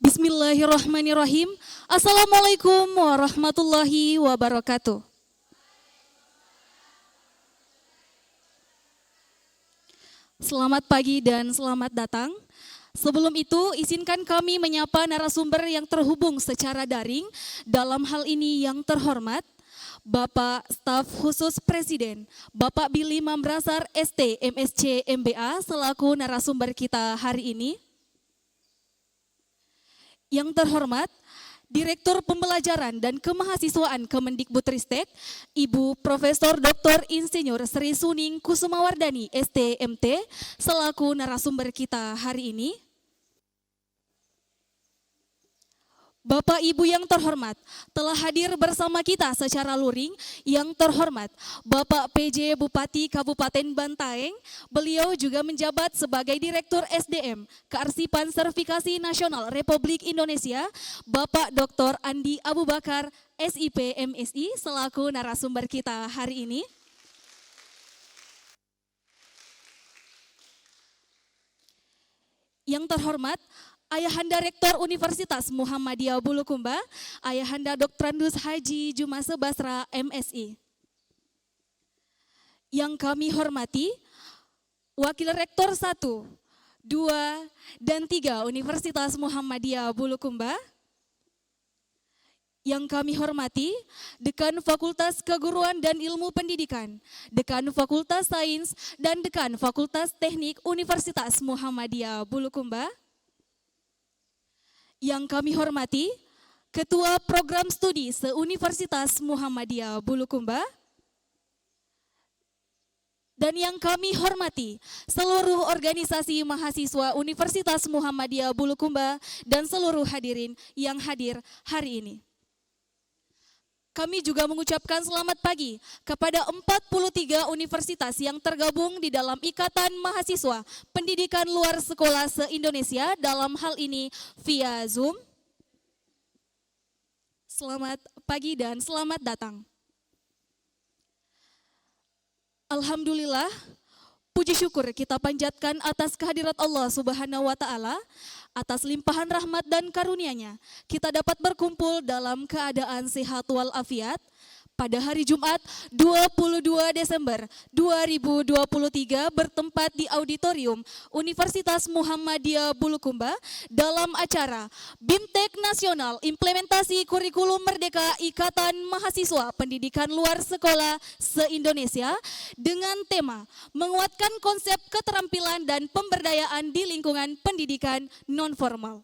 Bismillahirrahmanirrahim. Assalamualaikum warahmatullahi wabarakatuh. Selamat pagi dan selamat datang. Sebelum itu, izinkan kami menyapa narasumber yang terhubung secara daring. Dalam hal ini yang terhormat, Bapak Staf Khusus Presiden, Bapak Billy Mambrasar ST MSc MBA selaku narasumber kita hari ini. Yang terhormat, Direktur Pembelajaran dan Kemahasiswaan Kemendikbudristek, Ibu Profesor Dr. Insinyur Sri Suning Kusumawardani STMT selaku narasumber kita hari ini. Bapak Ibu yang terhormat, telah hadir bersama kita secara luring yang terhormat Bapak PJ Bupati Kabupaten Bantaeng, beliau juga menjabat sebagai Direktur SDM Kearsipan Sertifikasi Nasional Republik Indonesia, Bapak Dr. Andi Abu Bakar SIP MSI selaku narasumber kita hari ini. Yang terhormat, Ayahanda Rektor Universitas Muhammadiyah Bulukumba, Ayahanda Doktrandus Haji Jumase Basra MSI. Yang kami hormati, Wakil Rektor 1, 2, dan 3 Universitas Muhammadiyah Bulukumba. Yang kami hormati, Dekan Fakultas Keguruan dan Ilmu Pendidikan, Dekan Fakultas Sains, dan Dekan Fakultas Teknik Universitas Muhammadiyah Bulukumba. Yang kami hormati, Ketua Program Studi se-Universitas Muhammadiyah Bulukumba. Dan yang kami hormati, seluruh organisasi mahasiswa Universitas Muhammadiyah Bulukumba dan seluruh hadirin yang hadir hari ini. Kami juga mengucapkan selamat pagi kepada 43 universitas yang tergabung di dalam Ikatan Mahasiswa Pendidikan Luar Sekolah se-Indonesia, dalam hal ini via Zoom. Selamat pagi dan selamat datang. Alhamdulillah, puji syukur kita panjatkan atas kehadirat Allah Subhanahu wa Ta'ala, atas limpahan rahmat dan karunia-Nya. Kita dapat berkumpul dalam keadaan sehat walafiat pada hari Jumat 22 Desember 2023 bertempat di Auditorium Universitas Muhammadiyah Bulukumba dalam acara BIMTEK Nasional Implementasi Kurikulum Merdeka Ikatan Mahasiswa Pendidikan Luar Sekolah se-Indonesia dengan tema menguatkan konsep keterampilan dan pemberdayaan di lingkungan pendidikan non-formal.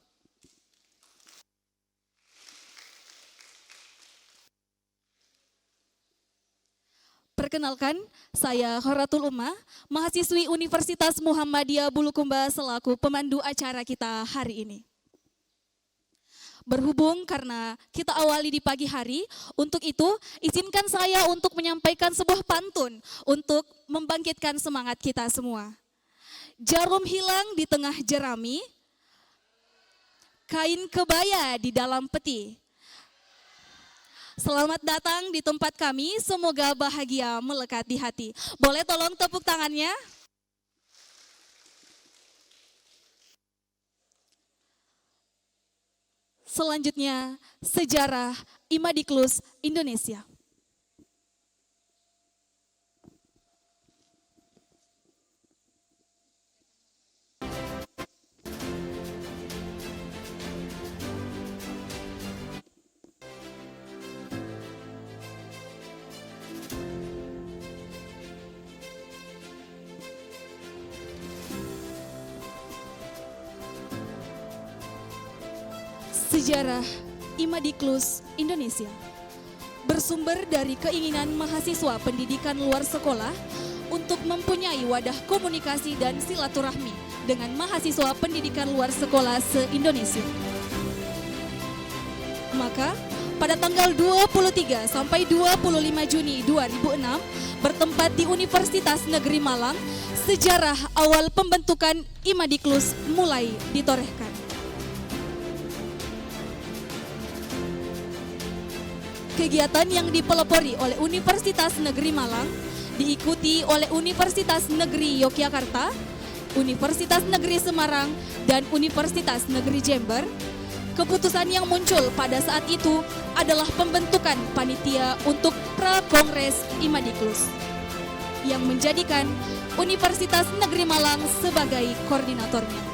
Perkenalkan, saya Khoratul Ummah, mahasiswi Universitas Muhammadiyah Bulukumba selaku pemandu acara kita hari ini. Berhubung karena kita awali di pagi hari, untuk itu izinkan saya untuk menyampaikan sebuah pantun untuk membangkitkan semangat kita semua. Jarum hilang di tengah jerami, kain kebaya di dalam peti. Selamat datang di tempat kami, semoga bahagia melekat di hati. Boleh tolong tepuk tangannya? Selanjutnya, sejarah Imadiklus Indonesia. Sejarah Imadiklus Indonesia bersumber dari keinginan mahasiswa pendidikan luar sekolah untuk mempunyai wadah komunikasi dan silaturahmi dengan mahasiswa pendidikan luar sekolah se-Indonesia. Maka pada tanggal 23 sampai 25 Juni 2006 bertempat di Universitas Negeri Malang, sejarah awal pembentukan Imadiklus mulai ditorehkan. Kegiatan yang dipelopori oleh Universitas Negeri Malang diikuti oleh Universitas Negeri Yogyakarta, Universitas Negeri Semarang, dan Universitas Negeri Jember. Keputusan yang muncul pada saat itu adalah pembentukan panitia untuk Prakongres Imadiklus yang menjadikan Universitas Negeri Malang sebagai koordinatornya.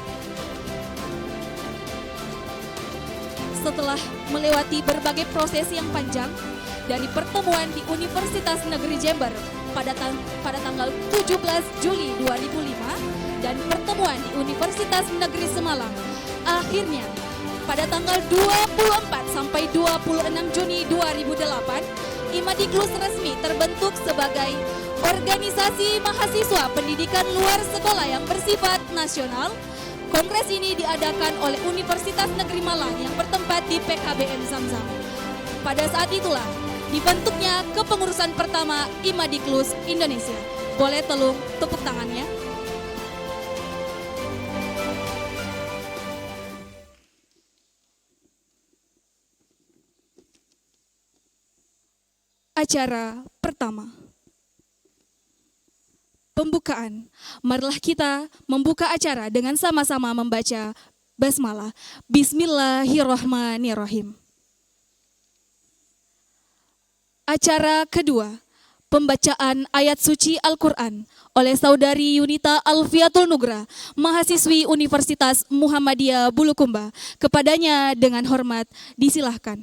Setelah melewati berbagai proses yang panjang, dari pertemuan di Universitas Negeri Jember pada tanggal 17 Juli 2005 dan pertemuan di Universitas Negeri Semalang, akhirnya pada tanggal 24 sampai 26 Juni 2008, Imadiklus resmi terbentuk sebagai organisasi mahasiswa pendidikan luar sekolah yang bersifat nasional. Kongres ini diadakan oleh Universitas Negeri Malang yang bertempat di PKBM Zamzam. Pada saat itulah dibentuknya kepengurusan pertama Imadiklus Indonesia. Boleh tolong tepuk tangannya. Acara pertama. Pembukaan. Marilah kita membuka acara dengan sama-sama membaca basmalah. Bismillahirrahmanirrahim. Acara kedua, pembacaan ayat suci Al-Quran oleh Saudari Yunita Alfiatul Nugra, mahasiswi Universitas Muhammadiyah Bulukumba. Kepadanya dengan hormat disilahkan.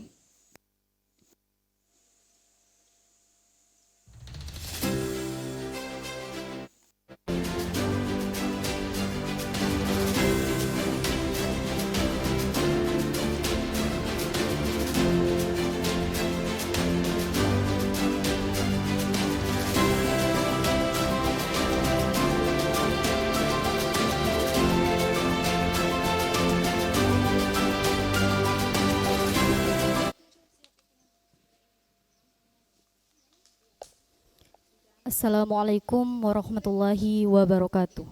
Assalamualaikum warahmatullahi wabarakatuh.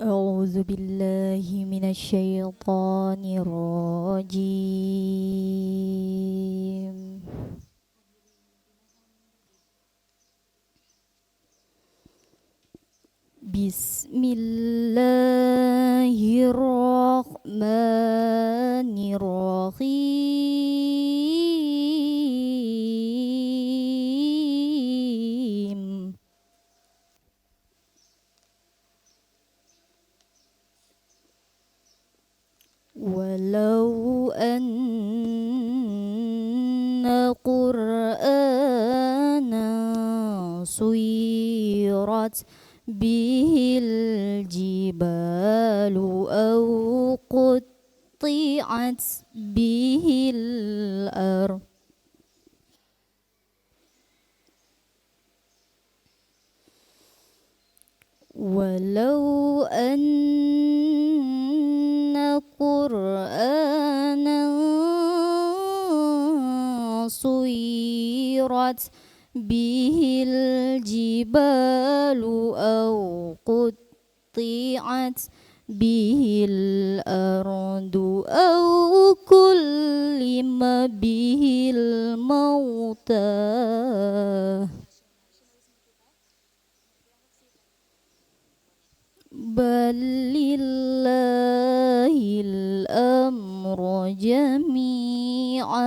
A'udzu billahi minasyaitonir rajim. Bismillahirrahmanirrahim. Walau anna Qur'ana suyirat bihil jibalu aw qutti'at bihil ardh walau anna Qur'ana suyirat bihil jibalu aw qutti'at bihil ardu aw kullima bihil mauta balillahil amru jami'a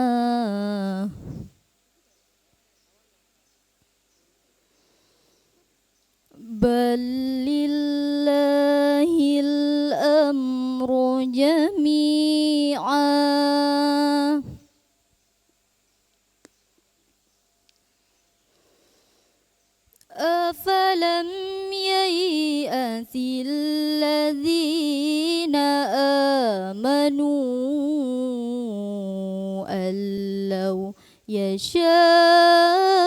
balillahil amru jami'a afalam yai'asil ladzina amanu allau yasha'ullah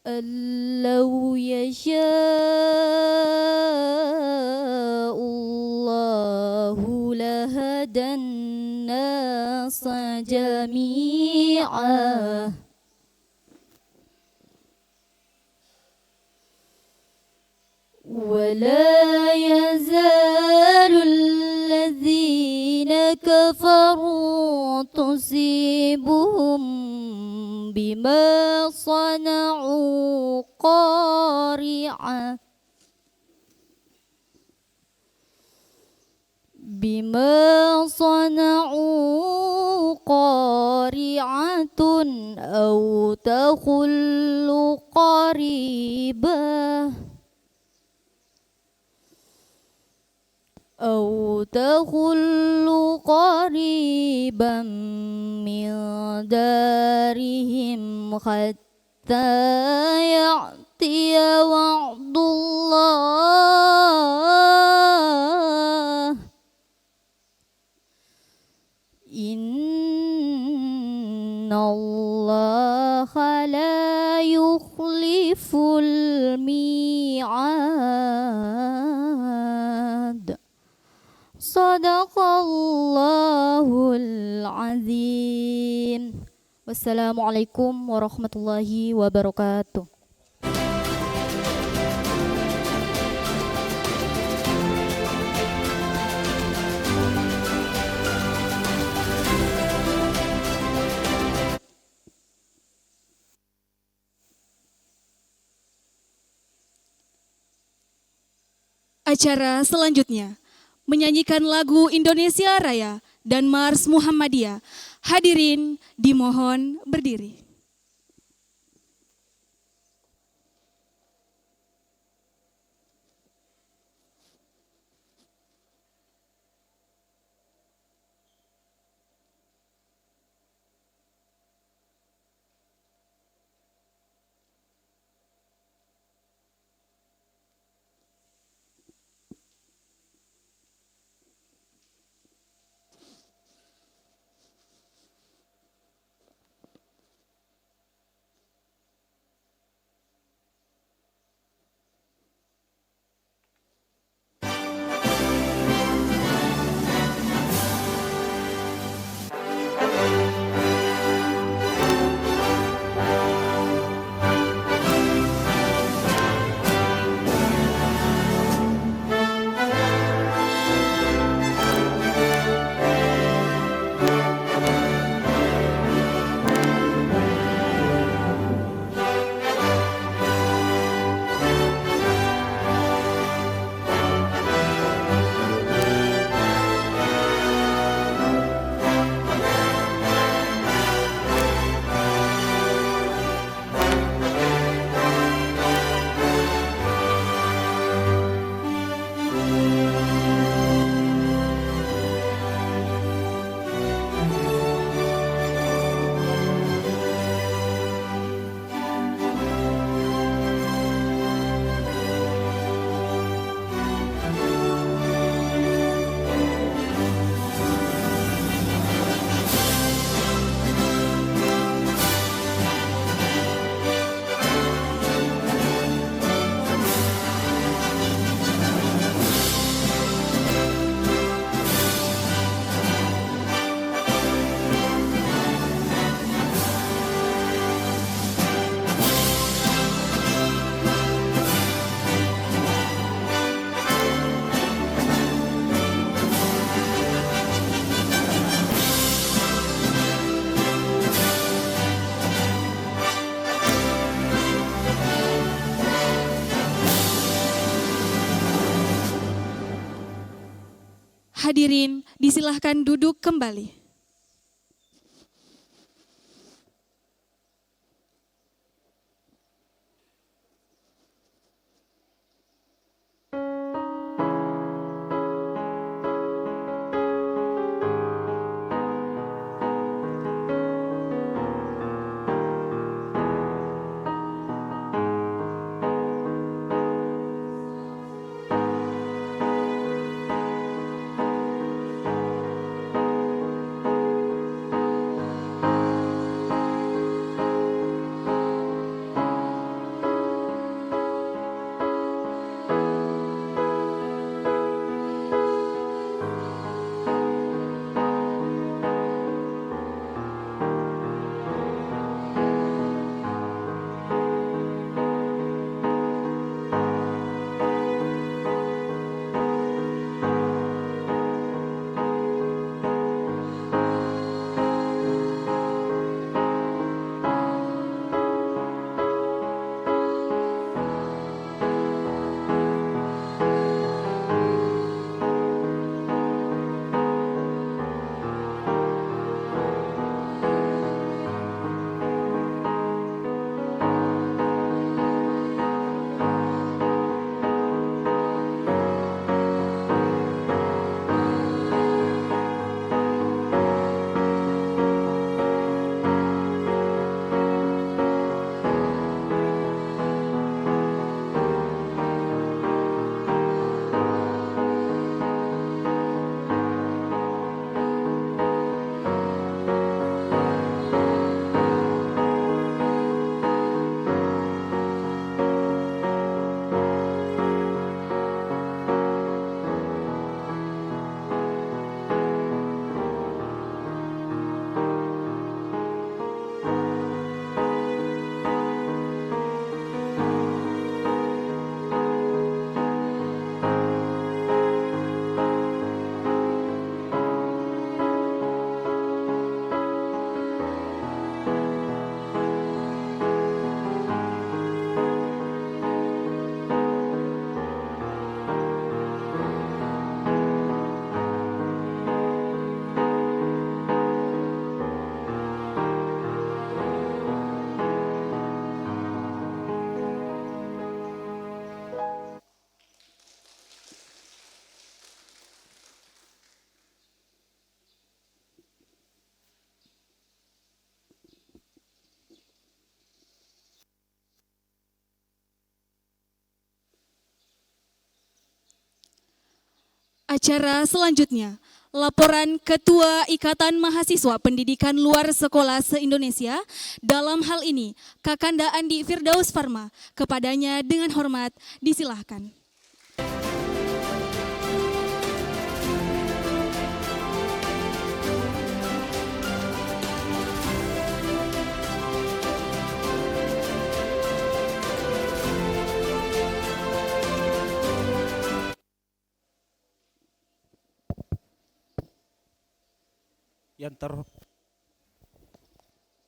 allau yasha'ullahu lahadan nasa jami'a ولا يزال تصيبهم بما صنعوا قارعة أو تحل قريبا من دارهم حتى يأتي وعد الله إن الله لا يخلف الميعاد صدق الله العظيم. Wassalamualaikum warahmatullahi wabarakatuh. Acara selanjutnya menyanyikan lagu Indonesia Raya dan Mars Muhammadiyah. Hadirin dimohon berdiri. Hadirin disilahkan duduk kembali. Acara selanjutnya, laporan Ketua Ikatan Mahasiswa Pendidikan Luar Sekolah se-Indonesia. Dalam hal ini, Kakanda Andi Firdaus Farma. Kepadanya dengan hormat disilahkan.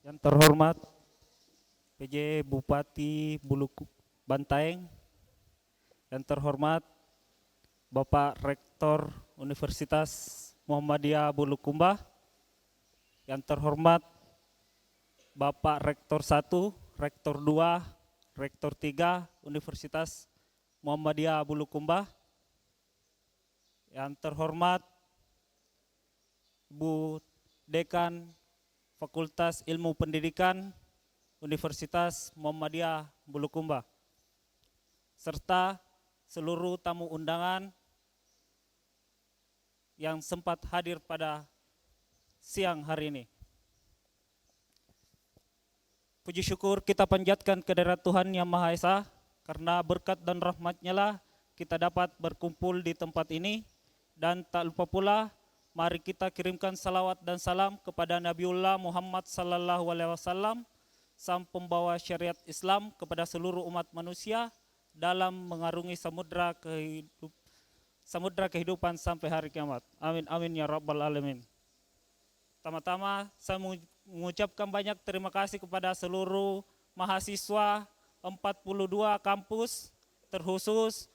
Yang terhormat PJ Bupati Bantaeng, yang terhormat Bapak Rektor Universitas Muhammadiyah Bulukumba, yang terhormat Bapak Rektor 1, Rektor 2, Rektor 3 Universitas Muhammadiyah Bulukumba, yang terhormat Bu Dekan Fakultas Ilmu Pendidikan Universitas Muhammadiyah Bulukumba, serta seluruh tamu undangan yang sempat hadir pada siang hari ini. Puji syukur kita panjatkan kehadirat Tuhan Yang Maha Esa, karena berkat dan rahmat-Nya lah kita dapat berkumpul di tempat ini. Dan tak lupa pula, mari kita kirimkan salawat dan salam kepada Nabiullah Muhammad sallallahu alaihi wasallam, sang pembawa syariat Islam kepada seluruh umat manusia dalam mengarungi samudra kehidupan sampai hari kiamat. Amin amin ya rabbal alamin. Pertama-tama saya mengucapkan banyak terima kasih kepada seluruh mahasiswa 42 kampus, terkhusus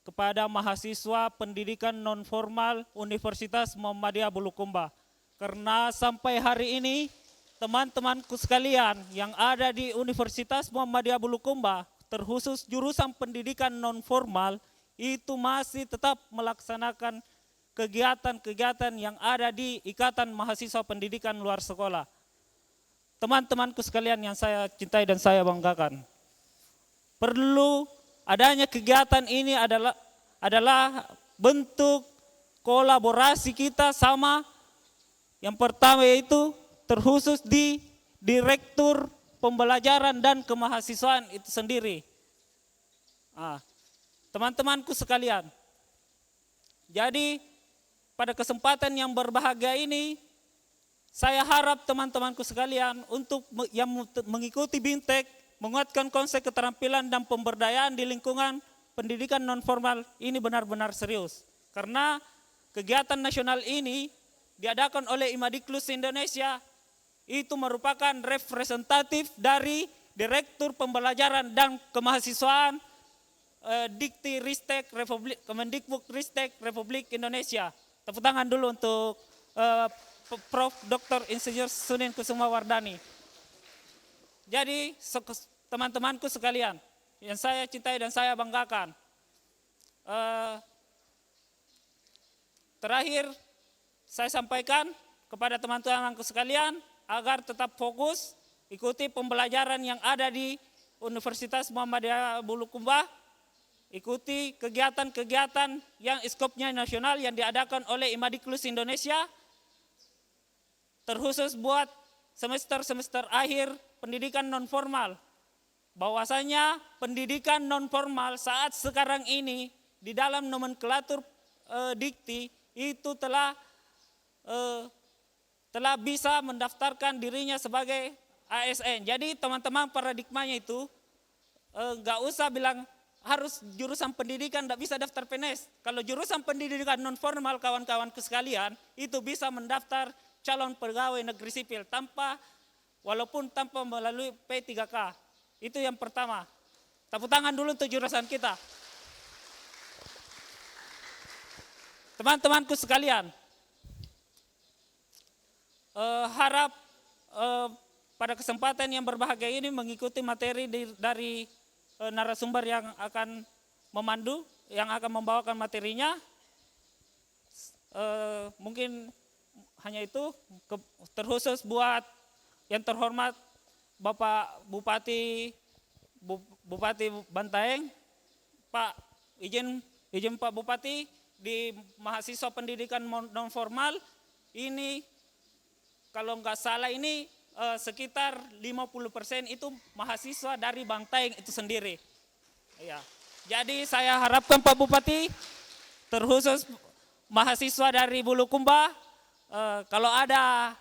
kepada mahasiswa pendidikan non-formal Universitas Muhammadiyah Bulukumba. Karena sampai hari ini teman-temanku sekalian yang ada di Universitas Muhammadiyah Bulukumba, terkhusus jurusan pendidikan non-formal, itu masih tetap melaksanakan kegiatan-kegiatan yang ada di Ikatan Mahasiswa Pendidikan Luar Sekolah. Teman-temanku sekalian yang saya cintai dan saya banggakan, perlu adanya kegiatan ini adalah bentuk kolaborasi kita sama, yang pertama yaitu terkhusus di Direktur Pembelajaran dan Kemahasiswaan itu sendiri. Teman-temanku sekalian, jadi pada kesempatan yang berbahagia ini, saya harap teman-temanku sekalian untuk yang mengikuti BIMTEK menguatkan konsep keterampilan dan pemberdayaan di lingkungan pendidikan non-formal ini benar-benar serius. Karena kegiatan nasional ini diadakan oleh Imadiklus Indonesia, itu merupakan representatif dari Direktur Pembelajaran dan Kemahasiswaan Dikti Ristek Republik Kemendikbud Ristek Republik Indonesia. Tepuk tangan dulu untuk Prof. Dr. Insinyur Sunin Kusuma Wardani. Jadi teman-temanku sekalian yang saya cintai dan saya banggakan, terakhir saya sampaikan kepada teman-temanku sekalian agar tetap fokus ikuti pembelajaran yang ada di Universitas Muhammadiyah Bulukumba, ikuti kegiatan-kegiatan yang skopnya nasional yang diadakan oleh Imadiklus Indonesia, terkhusus buat semester-semester akhir pendidikan non-formal. Bahwasanya pendidikan non-formal saat sekarang ini di dalam nomenklatur dikti itu telah bisa mendaftarkan dirinya sebagai ASN. Jadi teman-teman paradigmanya itu nggak usah bilang harus jurusan pendidikan, nggak bisa daftar PNS. Kalau jurusan pendidikan non-formal kawan-kawanku sekalian itu bisa mendaftar calon pegawai negeri sipil walaupun tanpa melalui P3K. Itu yang pertama. Tepuk tangan dulu untuk jurusan kita. Teman-temanku sekalian, harap pada kesempatan yang berbahagia ini mengikuti materi dari narasumber yang akan memandu, yang akan membawakan materinya. Mungkin hanya itu, terkhusus buat yang terhormat Bapak Bupati Bantaeng, Pak izin Pak Bupati, di mahasiswa pendidikan non formal ini kalau nggak salah ini sekitar 50% itu mahasiswa dari Bantaeng itu sendiri. Ya. Jadi saya harapkan Pak Bupati, terkhusus mahasiswa dari Bulukumba, kalau ada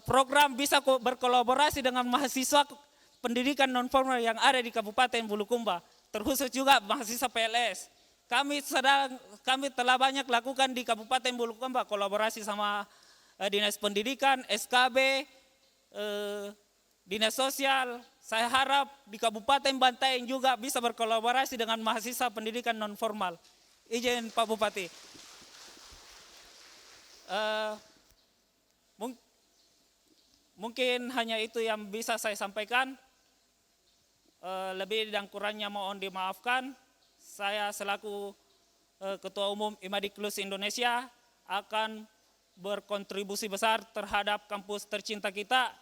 program bisa berkolaborasi dengan mahasiswa pendidikan non formal yang ada di Kabupaten Bulukumba, terkhusus juga mahasiswa PLS. Kami telah banyak lakukan di Kabupaten Bulukumba kolaborasi sama Dinas Pendidikan, SKB, Dinas Sosial. Saya harap di Kabupaten Bantaeng juga bisa berkolaborasi dengan mahasiswa pendidikan non formal. Izin Pak Bupati. Mungkin hanya itu yang bisa saya sampaikan. Lebih dan kurangnya mohon dimaafkan. Saya selaku Ketua Umum Imadiklus Indonesia akan berkontribusi besar terhadap kampus tercinta kita,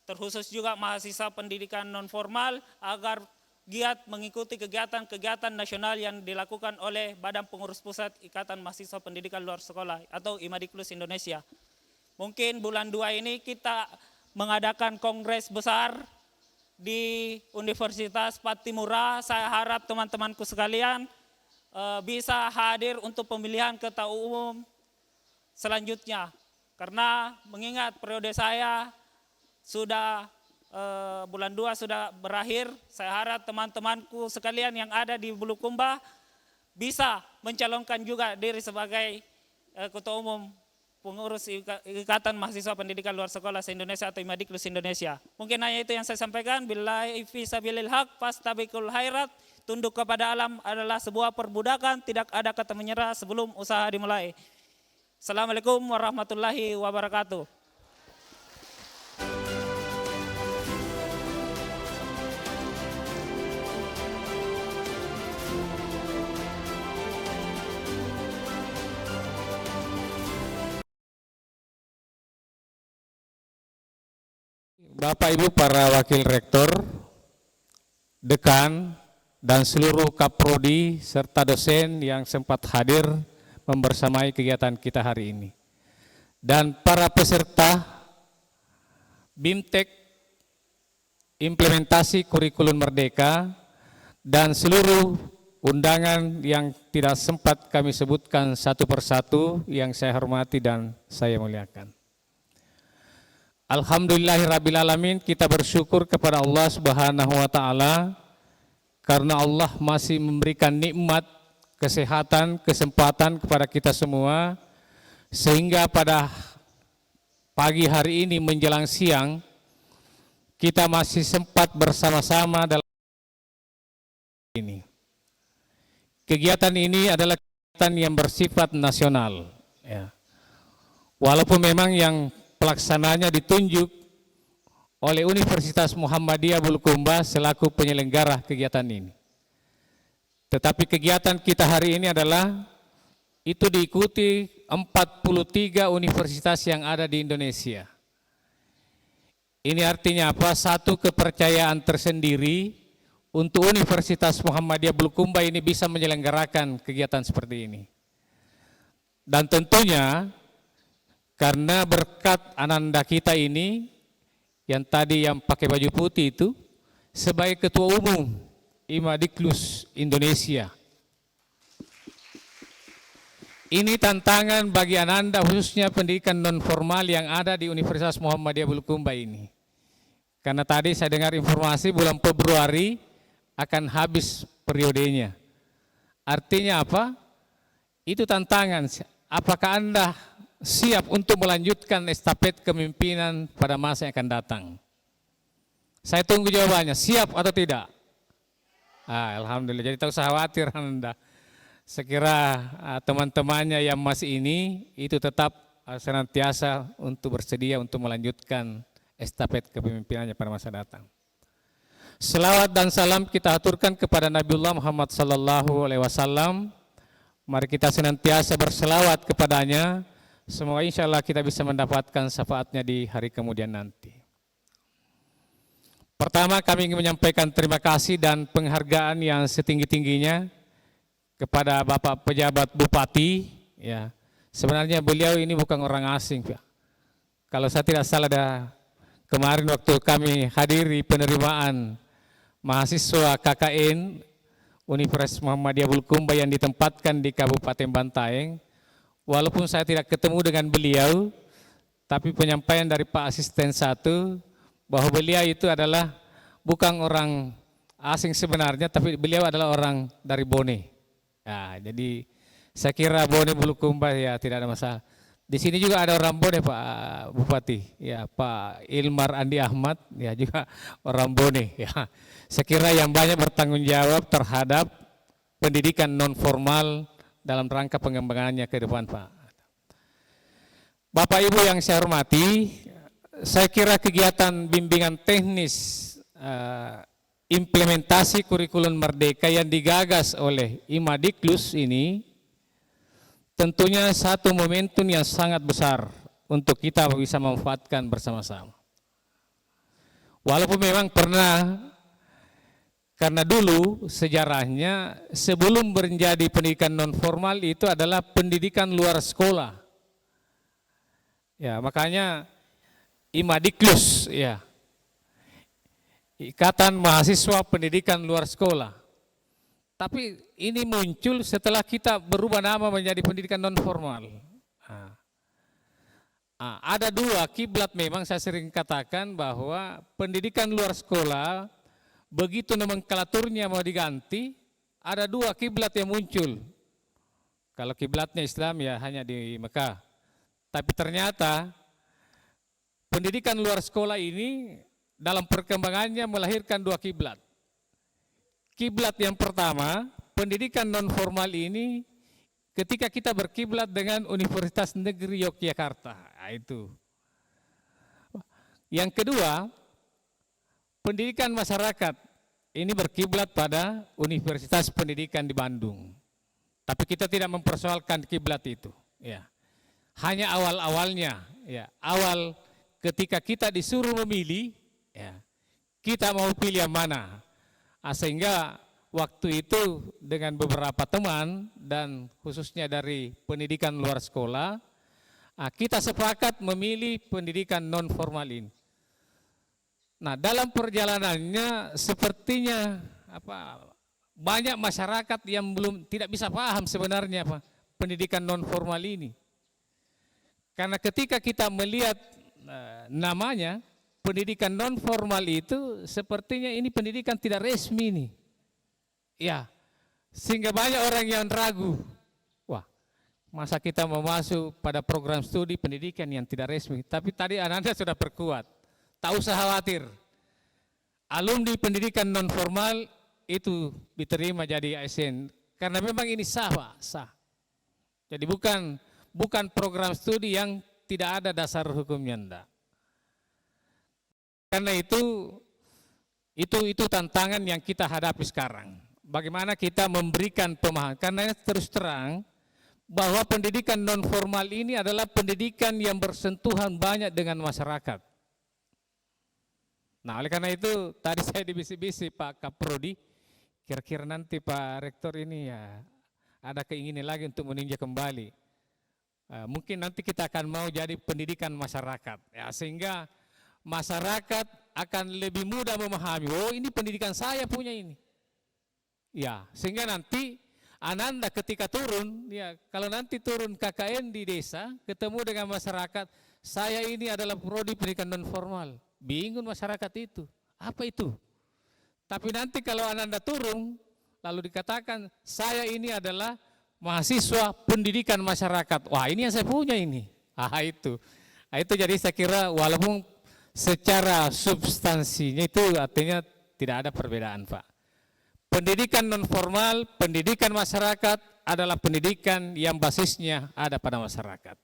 terkhusus juga mahasiswa pendidikan non formal, agar giat mengikuti kegiatan-kegiatan nasional yang dilakukan oleh Badan Pengurus Pusat Ikatan Mahasiswa Pendidikan Luar Sekolah atau Imadiklus Indonesia. Mungkin bulan 2 ini kita mengadakan kongres besar di Universitas Patimura. Saya harap teman-temanku sekalian bisa hadir untuk pemilihan ketua umum selanjutnya. Karena mengingat periode saya sudah bulan 2 sudah berakhir, saya harap teman-temanku sekalian yang ada di Bulukumba bisa mencalonkan juga diri sebagai ketua umum pengurus Ikatan Mahasiswa Pendidikan Luar Sekolah se-Indonesia atau Imadiklus Indonesia. Mungkin hanya itu yang saya sampaikan. Billahi fi sabilil haq fastabikul khairat. Tunduk kepada alam adalah sebuah perbudakan, tidak ada kata menyerah sebelum usaha dimulai. Assalamualaikum warahmatullahi wabarakatuh. Bapak Ibu para Wakil Rektor, Dekan, dan seluruh Kaprodi serta dosen yang sempat hadir membersamai kegiatan kita hari ini. Dan para peserta BIMTEK Implementasi Kurikulum Merdeka dan seluruh undangan yang tidak sempat kami sebutkan satu persatu yang saya hormati dan saya muliakan. Alhamdulillahirrabbilalamin, kita bersyukur kepada Allah Subhanahu wa Ta'ala karena Allah masih memberikan nikmat, kesehatan, kesempatan kepada kita semua, sehingga pada pagi hari ini menjelang siang kita masih sempat bersama-sama dalam ini. Kegiatan ini adalah kegiatan yang bersifat nasional, ya. Walaupun memang yang pelaksananya ditunjuk oleh Universitas Muhammadiyah Bulukumba selaku penyelenggara kegiatan ini. Tetapi kegiatan kita hari ini adalah itu diikuti 43 universitas yang ada di Indonesia. Ini artinya apa? Satu kepercayaan tersendiri untuk Universitas Muhammadiyah Bulukumba ini bisa menyelenggarakan kegiatan seperti ini. Dan tentunya karena berkat ananda kita ini, yang tadi yang pakai baju putih itu, sebagai Ketua Umum Imadiklus Indonesia. Ini tantangan bagi ananda khususnya pendidikan non formal yang ada di Universitas Muhammadiyah Bulukumba ini. Karena tadi saya dengar informasi bulan Februari akan habis periodenya. Artinya apa? Itu tantangan. Apakah Anda siap untuk melanjutkan estafet kepemimpinan pada masa yang akan datang? Saya tunggu jawabannya, siap atau tidak? Alhamdulillah, jadi tak usah khawatir Anda. Sekira teman-temannya yang masih ini, itu tetap senantiasa untuk bersedia untuk melanjutkan estafet kepemimpinannya pada masa datang. Selawat dan salam kita aturkan kepada Nabiullah Muhammad SAW. Mari kita senantiasa berselawat kepadanya. Semoga insya Allah kita bisa mendapatkan syafaatnya di hari kemudian nanti. Pertama kami ingin menyampaikan terima kasih dan penghargaan yang setinggi-tingginya kepada Bapak pejabat Bupati, ya. Sebenarnya beliau ini bukan orang asing, Pak. Kalau saya tidak salah, kemarin waktu kami hadiri penerimaan mahasiswa KKN Universitas Muhammadiyah Bulukumba yang ditempatkan di Kabupaten Bantaeng, walaupun saya tidak ketemu dengan beliau, tapi penyampaian dari Pak Asisten 1 bahwa beliau itu adalah bukan orang asing sebenarnya, tapi beliau adalah orang dari Bone. Ya, jadi saya kira Bone Bulukumba ya tidak ada masalah. Di sini juga ada orang Bone, Pak Bupati, ya Pak Ilmar Andi Ahmad, ya juga orang Bone. Ya, saya kira yang banyak bertanggung jawab terhadap pendidikan non formal dalam rangka pengembangannya ke depan, Pak. Bapak Ibu yang saya hormati, saya kira kegiatan bimbingan teknis implementasi kurikulum Merdeka yang digagas oleh Imadiklus ini tentunya satu momentum yang sangat besar untuk kita bisa memanfaatkan bersama-sama. Walaupun memang karena dulu sejarahnya sebelum menjadi pendidikan non formal itu adalah pendidikan luar sekolah. Ya, makanya Imadiklus, ya, Ikatan Mahasiswa Pendidikan Luar Sekolah. Tapi ini muncul setelah kita berubah nama menjadi pendidikan non formal. Ada dua kiblat, memang saya sering katakan bahwa pendidikan luar sekolah begitu nomenklaturnya mau diganti, ada dua kiblat yang muncul. Kalau kiblatnya Islam ya hanya di Mekah. Tapi ternyata pendidikan luar sekolah ini dalam perkembangannya melahirkan dua kiblat. Kiblat yang pertama, pendidikan non formal ini ketika kita berkiblat dengan Universitas Negeri Yogyakarta, itu. Yang kedua, pendidikan masyarakat ini berkiblat pada Universitas Pendidikan di Bandung. Tapi kita tidak mempersoalkan kiblat itu, ya. Hanya awal-awalnya, ya, awal ketika kita disuruh memilih, ya, kita mau pilih yang mana. Sehingga waktu itu dengan beberapa teman dan khususnya dari pendidikan luar sekolah, kita sepakat memilih pendidikan non formal ini. Nah, dalam perjalanannya sepertinya banyak masyarakat yang tidak bisa paham sebenarnya pendidikan non formal ini. Karena ketika kita melihat namanya pendidikan non formal itu sepertinya ini pendidikan tidak resmi nih. Ya, sehingga banyak orang yang ragu. Wah, masa kita mau masuk pada program studi pendidikan yang tidak resmi? Tapi tadi Ananda sudah perkuat. Tak usah khawatir. Alumni pendidikan non formal itu diterima jadi ASN karena memang ini sah, Pak, sah. Jadi bukan program studi yang tidak ada dasar hukumnya, enggak. Karena itu tantangan yang kita hadapi sekarang. Bagaimana kita memberikan pemahaman, karena terus terang bahwa pendidikan non formal ini adalah pendidikan yang bersentuhan banyak dengan masyarakat. Nah, oleh karena itu tadi saya dibisi-bisi Pak Kaprodi, kira-kira nanti Pak Rektor ini ya ada keinginan lagi untuk meninjau kembali. Mungkin nanti kita akan mau jadi pendidikan masyarakat, ya, sehingga masyarakat akan lebih mudah memahami, oh ini pendidikan saya punya ini. Ya, sehingga nanti Ananda ketika turun, ya kalau nanti turun KKN di desa, ketemu dengan masyarakat, saya ini adalah prodi pendidikan non formal. Bingung masyarakat itu, apa itu? Tapi nanti kalau Ananda turun, lalu dikatakan, saya ini adalah mahasiswa pendidikan masyarakat. Wah, ini yang saya punya ini. Itu. Itu jadi saya kira walaupun secara substansinya itu artinya tidak ada perbedaan, Pak. Pendidikan non formal, pendidikan masyarakat adalah pendidikan yang basisnya ada pada masyarakat.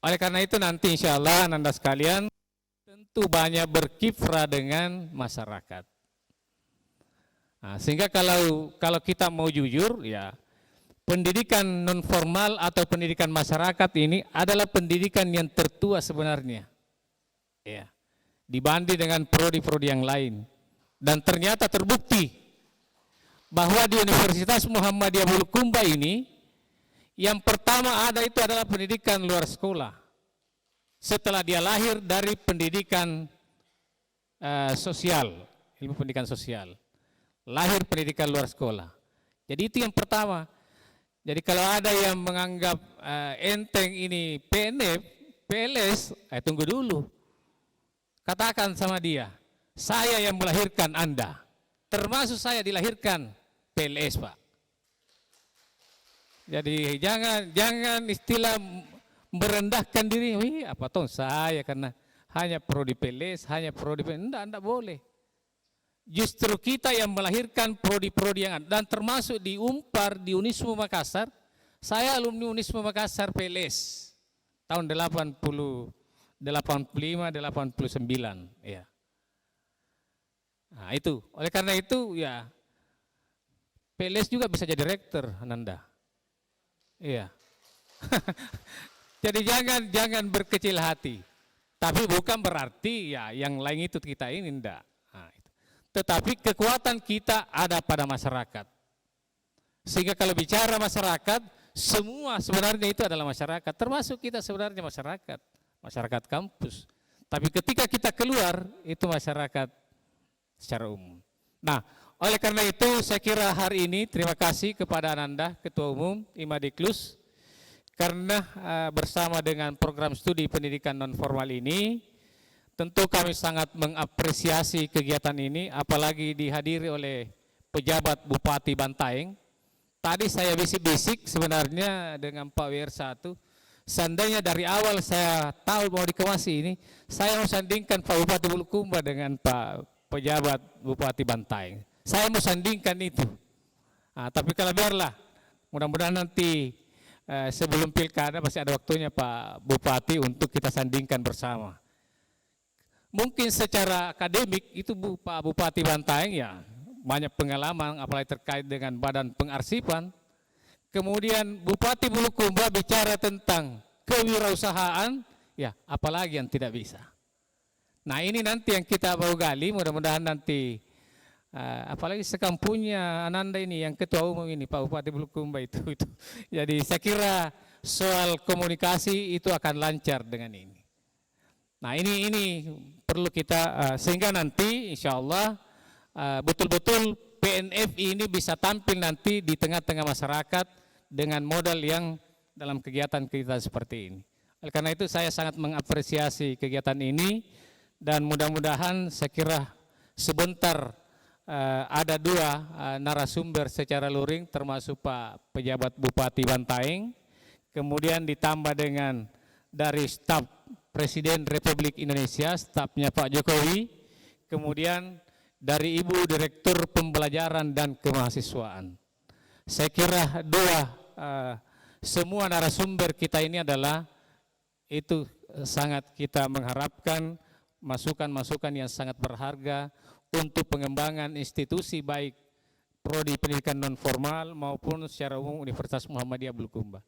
Oleh karena itu nanti insya Allah Anda sekalian tentu banyak berkiprah dengan masyarakat. Nah, sehingga kalau kita mau jujur, ya pendidikan non formal atau pendidikan masyarakat ini adalah pendidikan yang tertua sebenarnya, ya, dibanding dengan prodi-prodi yang lain. Dan ternyata terbukti bahwa di Universitas Muhammadiyah Bulukumba ini yang pertama ada itu adalah pendidikan luar sekolah. Setelah dia lahir dari pendidikan sosial, ilmu pendidikan sosial, lahir pendidikan luar sekolah. Jadi itu yang pertama. Jadi kalau ada yang menganggap enteng ini PNF, PLS, tunggu dulu. Katakan sama dia, saya yang melahirkan Anda, termasuk saya dilahirkan PLS, Pak. Jadi jangan istilah merendahkan diri, wih apa toh saya karena hanya prodi PLS, hanya prodi PLS, enggak boleh. Justru kita yang melahirkan prodi-prodi yang ada, dan termasuk di Unpar, di Unisma Makassar. Saya alumni Unisma Makassar PLS tahun 85, 89 ya. Nah, itu. Oleh karena itu ya PLS juga bisa jadi rektor, Ananda. Iya. Jadi jangan berkecil hati. Tapi bukan berarti ya yang lain itu kita ini enggak. Nah, itu. Tetapi kekuatan kita ada pada masyarakat. Sehingga kalau bicara masyarakat, semua sebenarnya itu adalah masyarakat. Termasuk kita sebenarnya masyarakat kampus. Tapi ketika kita keluar, itu masyarakat secara umum. Nah, oleh karena itu saya kira hari ini terima kasih kepada Ananda, Ketua Umum Imadiklus, karena bersama dengan program studi pendidikan non formal ini, tentu kami sangat mengapresiasi kegiatan ini, apalagi dihadiri oleh pejabat Bupati Bantaeng. Tadi saya bisik-bisik sebenarnya dengan Pak WR1, seandainya dari awal saya tahu mau dikemasi ini, saya mau sandingkan Pak Bupati Bulukumba dengan Pak pejabat Bupati Bantaeng. Saya mau sandingkan itu. Nah, tapi kalau biarlah, mudah-mudahan nanti sebelum pilkada masih ada waktunya Pak Bupati untuk kita sandingkan bersama. Mungkin secara akademik itu Pak Bupati Bantaeng ya banyak pengalaman apalagi terkait dengan badan pengarsipan. Kemudian Bupati Bulukumba bicara tentang kewirausahaan, ya apalagi yang tidak bisa. Nah ini nanti yang kita mau gali, mudah-mudahan nanti apalagi sekampunya Ananda ini yang Ketua Umum ini Pak Bupati Bulukumba itu. Jadi saya kira soal komunikasi itu akan lancar dengan ini. Nah ini perlu kita sehingga nanti insya Allah betul-betul PNF ini bisa tampil nanti di tengah-tengah masyarakat dengan modal yang dalam kegiatan kita seperti ini. Oleh karena itu saya sangat mengapresiasi kegiatan ini dan mudah-mudahan saya kira sebentar ada dua narasumber secara luring termasuk Pak pejabat Bupati Bantaeng, kemudian ditambah dengan dari staf Presiden Republik Indonesia, stafnya Pak Jokowi, kemudian dari Ibu Direktur Pembelajaran dan Kemahasiswaan. Saya kira semua narasumber kita ini adalah itu sangat kita mengharapkan masukan-masukan yang sangat berharga untuk pengembangan institusi baik prodi pendidikan non formal maupun secara umum Universitas Muhammadiyah Bulukumba.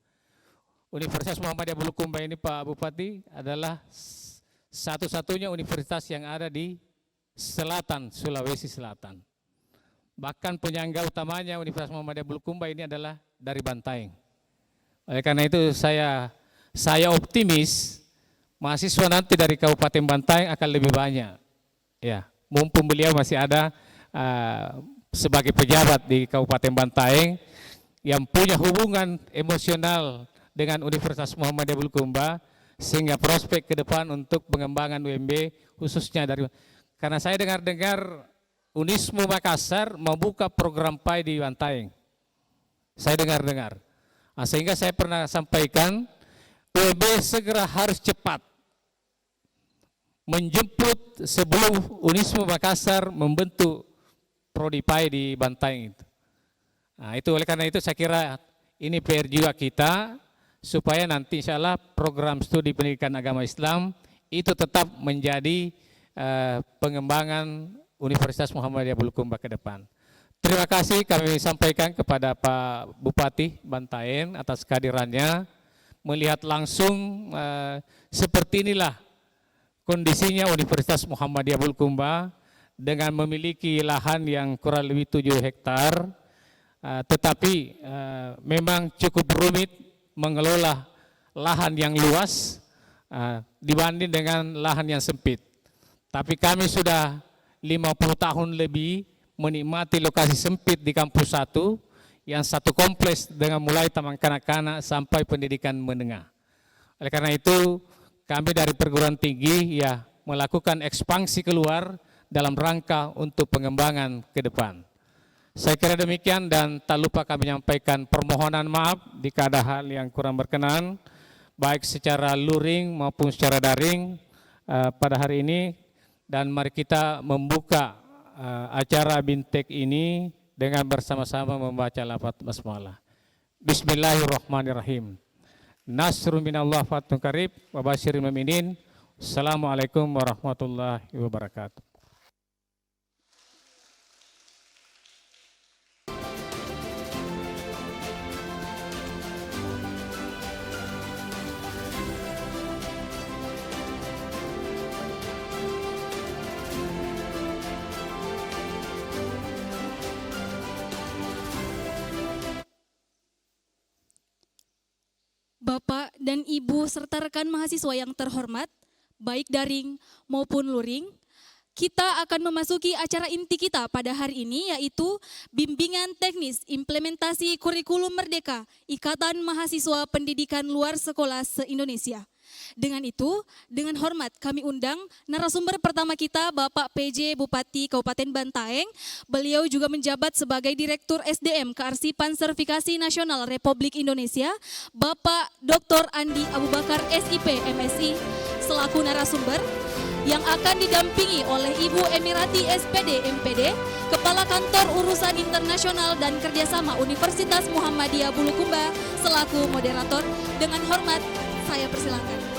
Universitas Muhammadiyah Bulukumba ini Pak Bupati adalah satu-satunya universitas yang ada di selatan Sulawesi Selatan. Bahkan penyangga utamanya Universitas Muhammadiyah Bulukumba ini adalah dari Bantaeng. Oleh karena itu saya optimis mahasiswa nanti dari Kabupaten Bantaeng akan lebih banyak. Ya, mumpung beliau masih ada sebagai pejabat di Kabupaten Bantaeng yang punya hubungan emosional dengan Universitas Muhammadiyah Bulukumba sehingga prospek ke depan untuk pengembangan UMB khususnya dari karena saya dengar Unisma Makassar membuka program PAI di Bantaeng. Saya dengar. Nah, sehingga saya pernah sampaikan UMB segera harus cepat menjemput sebelum Unisma Makassar membentuk prodi PAI di Bantaeng itu. Nah, itu oleh karena itu saya kira ini PR juga kita supaya nanti insya Allah program studi pendidikan agama Islam itu tetap menjadi pengembangan Universitas Muhammadiyah Bulukumba ke depan. Terima kasih kami sampaikan kepada Pak Bupati Bantaeng atas kehadirannya, melihat langsung seperti inilah kondisinya Universitas Muhammadiyah Bulukumba dengan memiliki lahan yang kurang lebih 7 hektar, tetapi memang cukup rumit mengelola lahan yang luas dibanding dengan lahan yang sempit. Tapi kami sudah 50 tahun lebih menikmati lokasi sempit di kampus 1 yang satu kompleks dengan mulai taman kanak-kanak sampai pendidikan menengah. Oleh karena itu kami dari perguruan tinggi ya melakukan ekspansi keluar dalam rangka untuk pengembangan ke depan. Saya kira demikian dan tak lupa kami menyampaikan permohonan maaf jika ada hal yang kurang berkenan baik secara luring maupun secara daring pada hari ini. Dan mari kita membuka acara Bintek ini dengan bersama-sama membaca lafaz basmalah. Bismillahirrahmanirrahim. Nasrun minallah fatun qarib wa basyiril mu'minin. Assalamualaikum warahmatullahi wabarakatuh. Bapak dan Ibu serta rekan mahasiswa yang terhormat, baik daring maupun luring, kita akan memasuki acara inti kita pada hari ini yaitu Bimbingan Teknis Implementasi Kurikulum Merdeka Ikatan Mahasiswa Pendidikan Luar Sekolah se-Indonesia. Dengan itu, dengan hormat kami undang narasumber pertama kita Bapak PJ Bupati Kabupaten Bantaeng. Beliau juga menjabat sebagai Direktur SDM Kearsipan Sertifikasi Nasional Republik Indonesia, Bapak Dr. Andi Abu Bakar SIP MSI selaku narasumber yang akan didampingi oleh Ibu Emirati SPD MPD, Kepala Kantor Urusan Internasional dan Kerjasama Universitas Muhammadiyah Bulukumba selaku moderator. Dengan hormat, saya persilakan.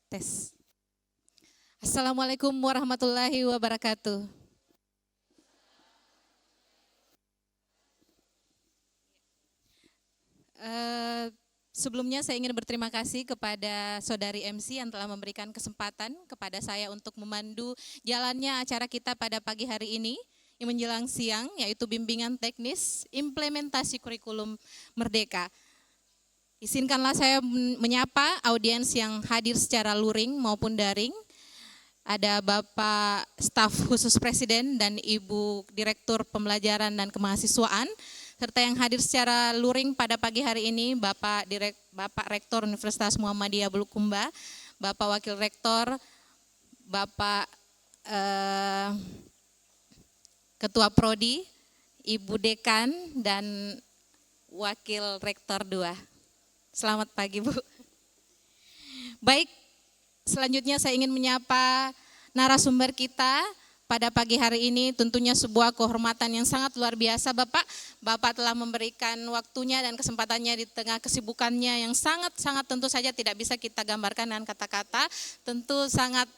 Tes. Assalamualaikum warahmatullahi wabarakatuh. Sebelumnya saya ingin berterima kasih kepada Saudari MC yang telah memberikan kesempatan kepada saya untuk memandu jalannya acara kita pada pagi hari ini yang menjelang siang, yaitu Bimbingan Teknis Implementasi Kurikulum Merdeka. Izinkanlah saya menyapa audiens yang hadir secara luring maupun daring. Ada Bapak Staf Khusus Presiden dan Ibu Direktur Pembelajaran dan Kemahasiswaan, serta yang hadir secara luring pada pagi hari ini Bapak Rektor Universitas Muhammadiyah Bulukumba, Bapak Wakil Rektor, Bapak Ketua Prodi, Ibu Dekan, dan Wakil Rektor 2. Selamat pagi, Bu. Baik, selanjutnya saya ingin menyapa narasumber kita pada pagi hari ini. Tentunya sebuah kehormatan yang sangat luar biasa, Bapak. Bapak telah memberikan waktunya dan kesempatannya di tengah kesibukannya yang sangat-sangat tentu saja tidak bisa kita gambarkan dengan kata-kata. Tentu sangat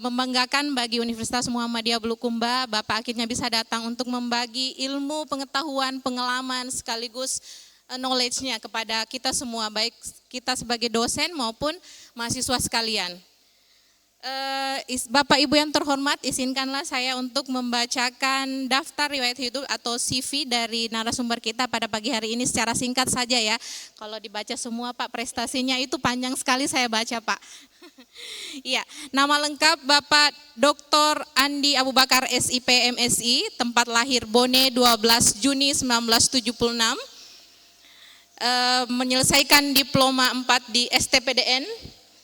membanggakan bagi Universitas Muhammadiyah Bulukumba. Bapak akhirnya bisa datang untuk membagi ilmu, pengetahuan, pengalaman sekaligus knowledge-nya kepada kita semua, baik kita sebagai dosen maupun mahasiswa sekalian. Bapak Ibu yang terhormat, izinkanlah saya untuk membacakan daftar riwayat hidup atau CV dari narasumber kita pada pagi hari ini secara singkat saja ya. Kalau dibaca semua Pak, prestasinya itu panjang sekali saya baca Pak. Iya, nama lengkap Bapak Dr. Andi Abu Bakar SIP MSI, tempat lahir Bone 12 Juni 1976. Menyelesaikan diploma 4 di STPDN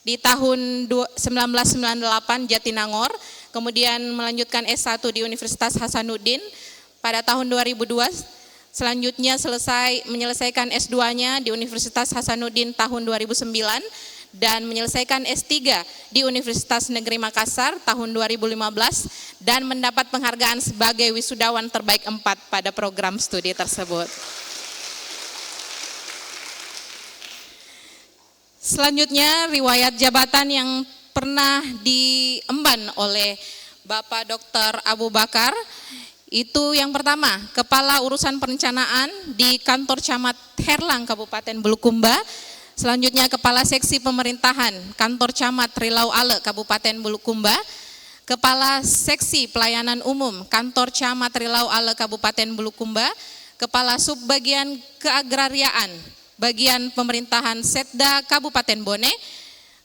di tahun 1998 Jatinangor, kemudian melanjutkan S1 di Universitas Hasanuddin pada tahun 2002, selanjutnya menyelesaikan S2-nya di Universitas Hasanuddin tahun 2009, dan menyelesaikan S3 di Universitas Negeri Makassar tahun 2015, dan mendapat penghargaan sebagai wisudawan terbaik 4 pada program studi tersebut. Selanjutnya riwayat jabatan yang pernah diemban oleh Bapak Dr. Abu Bakar. Itu yang pertama, Kepala Urusan Perencanaan di Kantor Camat Herlang Kabupaten Bulukumba. Selanjutnya Kepala Seksi Pemerintahan Kantor Camat Rilau Ale Kabupaten Bulukumba. Kepala Seksi Pelayanan Umum Kantor Camat Rilau Ale Kabupaten Bulukumba. Kepala Subbagian Keagrariaan Bagian Pemerintahan Setda Kabupaten Bone.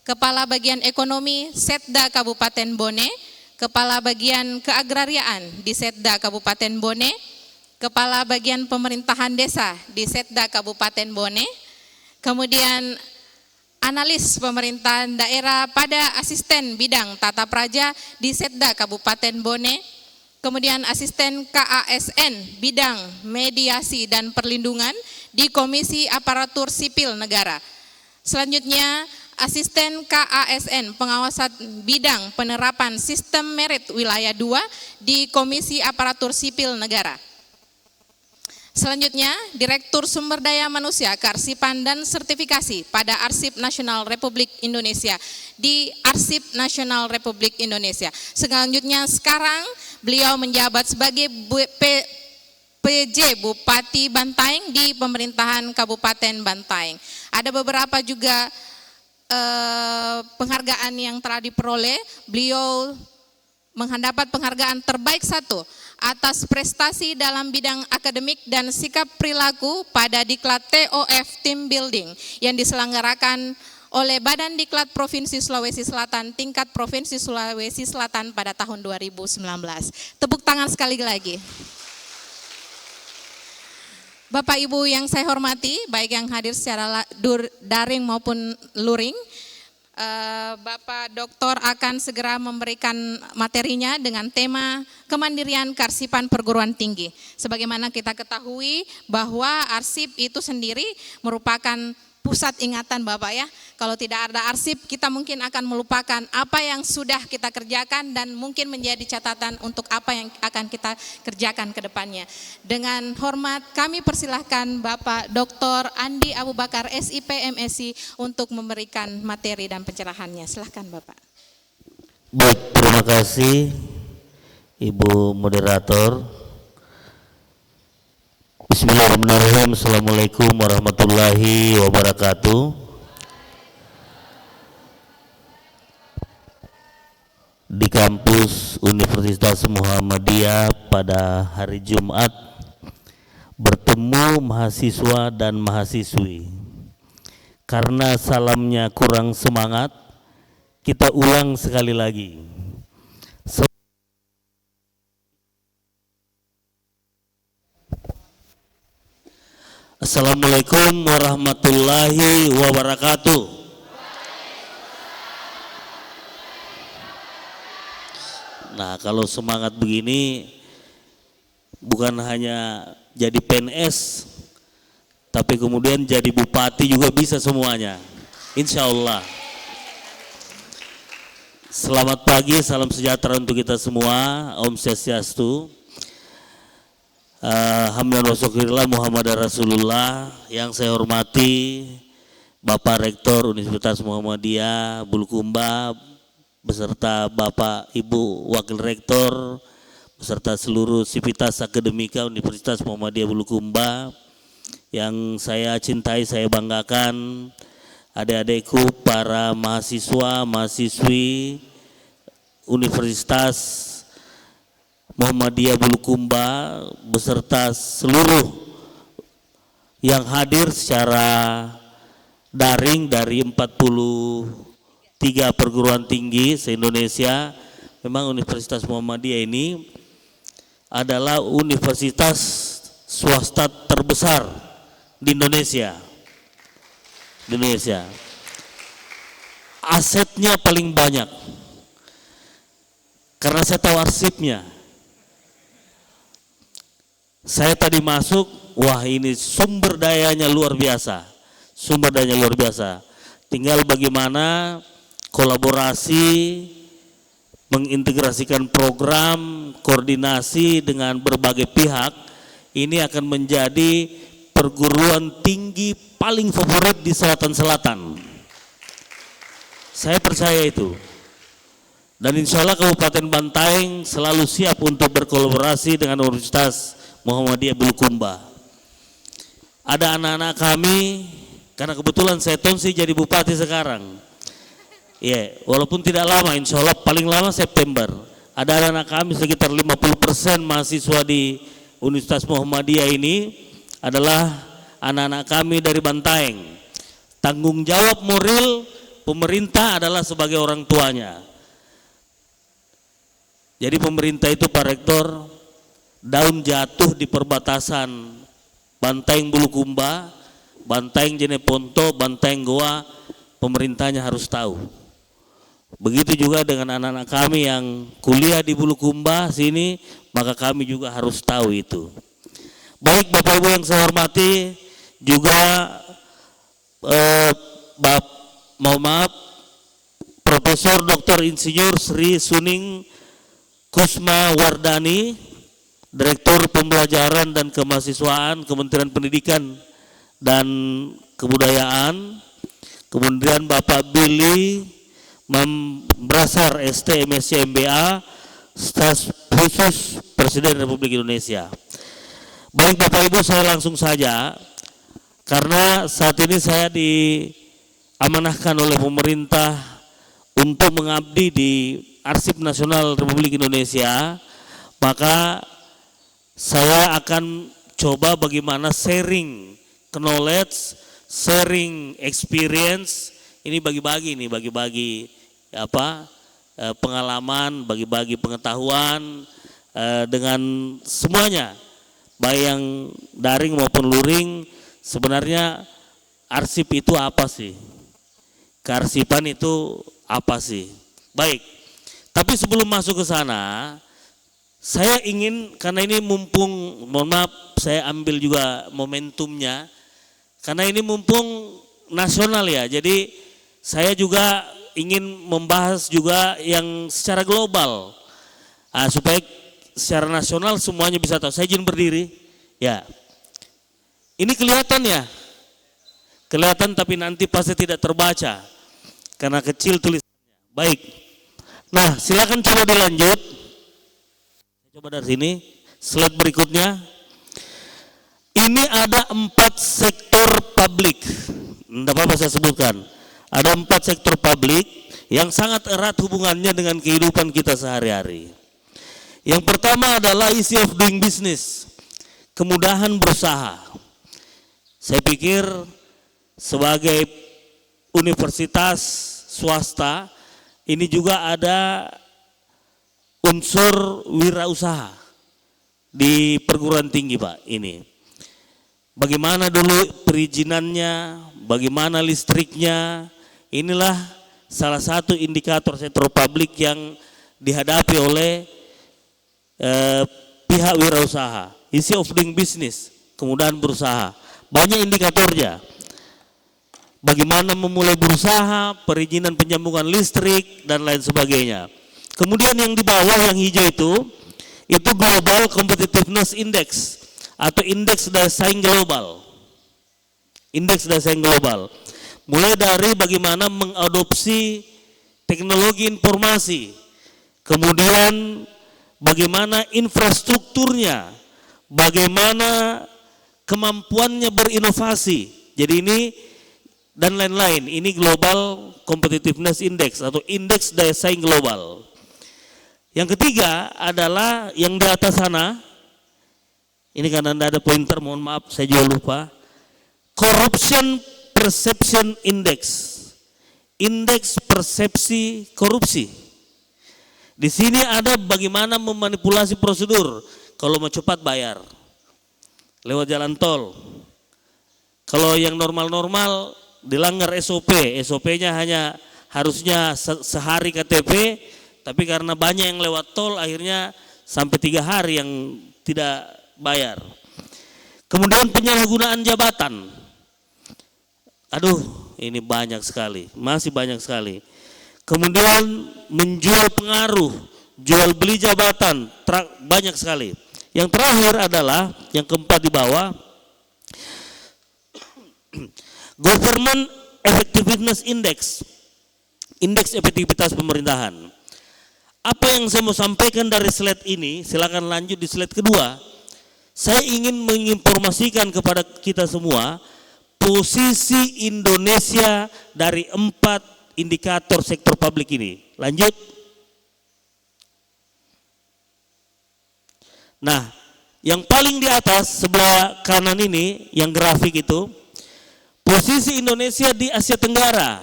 Kepala Bagian Ekonomi Setda Kabupaten Bone. Kepala Bagian Keagrariaan di Setda Kabupaten Bone, Kepala Bagian Pemerintahan Desa di Setda Kabupaten Bone, kemudian Analis Pemerintahan Daerah pada Asisten Bidang Tata Praja di Setda Kabupaten Bone, kemudian Asisten KASN Bidang Mediasi dan Perlindungan di Komisi Aparatur Sipil Negara. Selanjutnya Asisten KASN Pengawasan Bidang Penerapan Sistem Merit Wilayah 2 di Komisi Aparatur Sipil Negara. Selanjutnya, Direktur Sumber Daya Manusia, Kearsipan dan Sertifikasi pada Arsip Nasional Republik Indonesia di Arsip Nasional Republik Indonesia. Selanjutnya sekarang beliau menjabat sebagai PJ Bupati Bantaeng di Pemerintahan Kabupaten Bantaeng. Ada beberapa juga penghargaan yang telah diperoleh. Beliau mendapat penghargaan terbaik 1 atas prestasi dalam bidang akademik dan sikap perilaku pada Diklat TOF Team Building yang diselenggarakan oleh Badan Diklat Provinsi Sulawesi Selatan tingkat Provinsi Sulawesi Selatan pada tahun 2019. Tepuk tangan sekali lagi. Bapak Ibu yang saya hormati, baik yang hadir secara daring maupun luring, Bapak Doktor akan segera memberikan materinya dengan tema Kemandirian Kearsipan Perguruan Tinggi. Sebagaimana kita ketahui bahwa arsip itu sendiri merupakan pusat ingatan Bapak ya. Kalau tidak ada arsip, kita mungkin akan melupakan apa yang sudah kita kerjakan dan mungkin menjadi catatan untuk apa yang akan kita kerjakan ke depannya. Dengan hormat kami persilahkan Bapak Dr. Andi Abu Bakar SIP MSI untuk memberikan materi dan pencerahannya. Silahkan Bapak. Baik, terima kasih Ibu Moderator. Bismillahirrahmanirrahim. Assalamualaikum warahmatullahi wabarakatuh. Di kampus Universitas Muhammadiyah pada hari Jumat bertemu mahasiswa dan mahasiswi. Karena salamnya kurang semangat, kita ulang sekali lagi. Assalamualaikum warahmatullahi wabarakatuh. Nah, kalau semangat begini bukan hanya jadi PNS, tapi kemudian jadi bupati juga bisa semuanya, insya Allah. Selamat pagi, salam sejahtera untuk kita semua. Om Swastiastu. Alhamdulillah wa syukurillah Muhammad Rasulullah. Yang saya hormati Bapak Rektor Universitas Muhammadiyah Bulukumba beserta Bapak Ibu Wakil Rektor beserta seluruh sivitas akademika Universitas Muhammadiyah Bulukumba yang saya cintai, saya banggakan, adik-adikku para mahasiswa, mahasiswi Universitas Muhammadiyah Bulukumba beserta seluruh yang hadir secara daring dari 43 perguruan tinggi se-Indonesia. Memang Universitas Muhammadiyah ini adalah universitas swasta terbesar di Indonesia. Asetnya paling banyak. Karena saya tahu arsipnya. Saya tadi masuk, wah ini sumber dayanya luar biasa. Tinggal bagaimana kolaborasi, mengintegrasikan program, koordinasi dengan berbagai pihak, ini akan menjadi perguruan tinggi paling favorit di selatan-selatan. Saya percaya itu. Dan insya Allah Kabupaten Bantaeng selalu siap untuk berkolaborasi dengan Universitas Muhammadiyah Bulukumba. Ada anak-anak kami, karena kebetulan saya Tonsi jadi bupati sekarang. Ya, walaupun tidak lama, insya Allah paling lama September. Ada anak-anak kami sekitar 50% mahasiswa di Universitas Muhammadiyah ini adalah anak-anak kami dari Bantaeng. Tanggung jawab moral pemerintah adalah sebagai orang tuanya. Jadi pemerintah itu Pak Rektor, daun jatuh di perbatasan Bantaeng Bulukumba, Bantaeng Jeneponto, Bantaeng Goa, pemerintahnya harus tahu. Begitu juga dengan anak-anak kami yang kuliah di Bulukumba sini, maka kami juga harus tahu itu. Baik Bapak Ibu yang saya hormati, juga Profesor Dr. Insinyur Sri Suning Kusma Wardani, Direktur Pembelajaran dan Kemahasiswaan Kementerian Pendidikan dan Kebudayaan, kemudian Bapak Billy Membrasar ST MSc MBA, Staf Khusus Presiden Republik Indonesia. Baik Bapak Ibu, saya langsung saja, karena saat ini saya diamanahkan oleh pemerintah untuk mengabdi di Arsip Nasional Republik Indonesia, maka saya akan coba bagaimana sharing knowledge, sharing experience, ini bagi-bagi pengalaman, bagi-bagi pengetahuan dengan semuanya, baik yang daring maupun luring. Sebenarnya arsip itu apa sih? Kearsipan itu apa sih? Baik. Tapi sebelum masuk ke sana, saya ingin, karena ini mumpung, mohon maaf saya ambil juga momentumnya, karena ini mumpung nasional ya, jadi saya juga ingin membahas juga yang secara global, supaya secara nasional semuanya bisa tahu. Saya izin berdiri, ya. Ini kelihatan ya? Kelihatan tapi nanti pasti tidak terbaca, karena kecil tulisannya. Baik. Nah, silakan coba dilanjut. Coba dari sini, slide berikutnya. Ini ada 4 sektor publik. Tidak apa-apa saya sebutkan. Ada 4 sektor publik yang sangat erat hubungannya dengan kehidupan kita sehari-hari. Yang pertama adalah ease of doing business, kemudahan berusaha. Saya pikir sebagai universitas swasta, ini juga ada unsur wirausaha di perguruan tinggi Pak ini. Bagaimana dulu perizinannya, bagaimana listriknya, inilah salah satu indikator sektor publik yang dihadapi oleh pihak wirausaha. Ease of doing business, kemudahan berusaha. Banyak indikatornya. Bagaimana memulai berusaha, perizinan penyambungan listrik, dan lain sebagainya. Kemudian yang di bawah yang hijau itu Global Competitiveness Index atau indeks daya saing global. Indeks daya saing global. Mulai dari bagaimana mengadopsi teknologi informasi, kemudian bagaimana infrastrukturnya, bagaimana kemampuannya berinovasi. Jadi ini dan lain-lain, ini Global Competitiveness Index atau indeks daya saing global. Yang ketiga adalah yang di atas sana, ini karena tidak ada pointer, mohon maaf saya juga lupa. Corruption Perception Index, indeks persepsi korupsi. Di sini ada bagaimana memanipulasi prosedur, kalau mau cepat bayar lewat jalan tol. Kalau yang normal-normal dilanggar SOP, SOP-nya hanya harusnya sehari KTP, tapi karena banyak yang lewat tol akhirnya sampai 3 hari yang tidak bayar. Kemudian penyalahgunaan jabatan. Aduh, ini banyak sekali, masih banyak sekali. Kemudian menjual pengaruh, jual beli jabatan, banyak sekali. Yang terakhir adalah yang keempat di bawah, Government Effectiveness Index, indeks efektivitas pemerintahan. Apa yang saya mau sampaikan dari slide ini, silakan lanjut di slide kedua. Saya ingin menginformasikan kepada kita semua posisi Indonesia dari 4 indikator sektor publik ini. Lanjut. Nah, yang paling di atas sebelah kanan ini, yang grafik itu, posisi Indonesia di Asia Tenggara.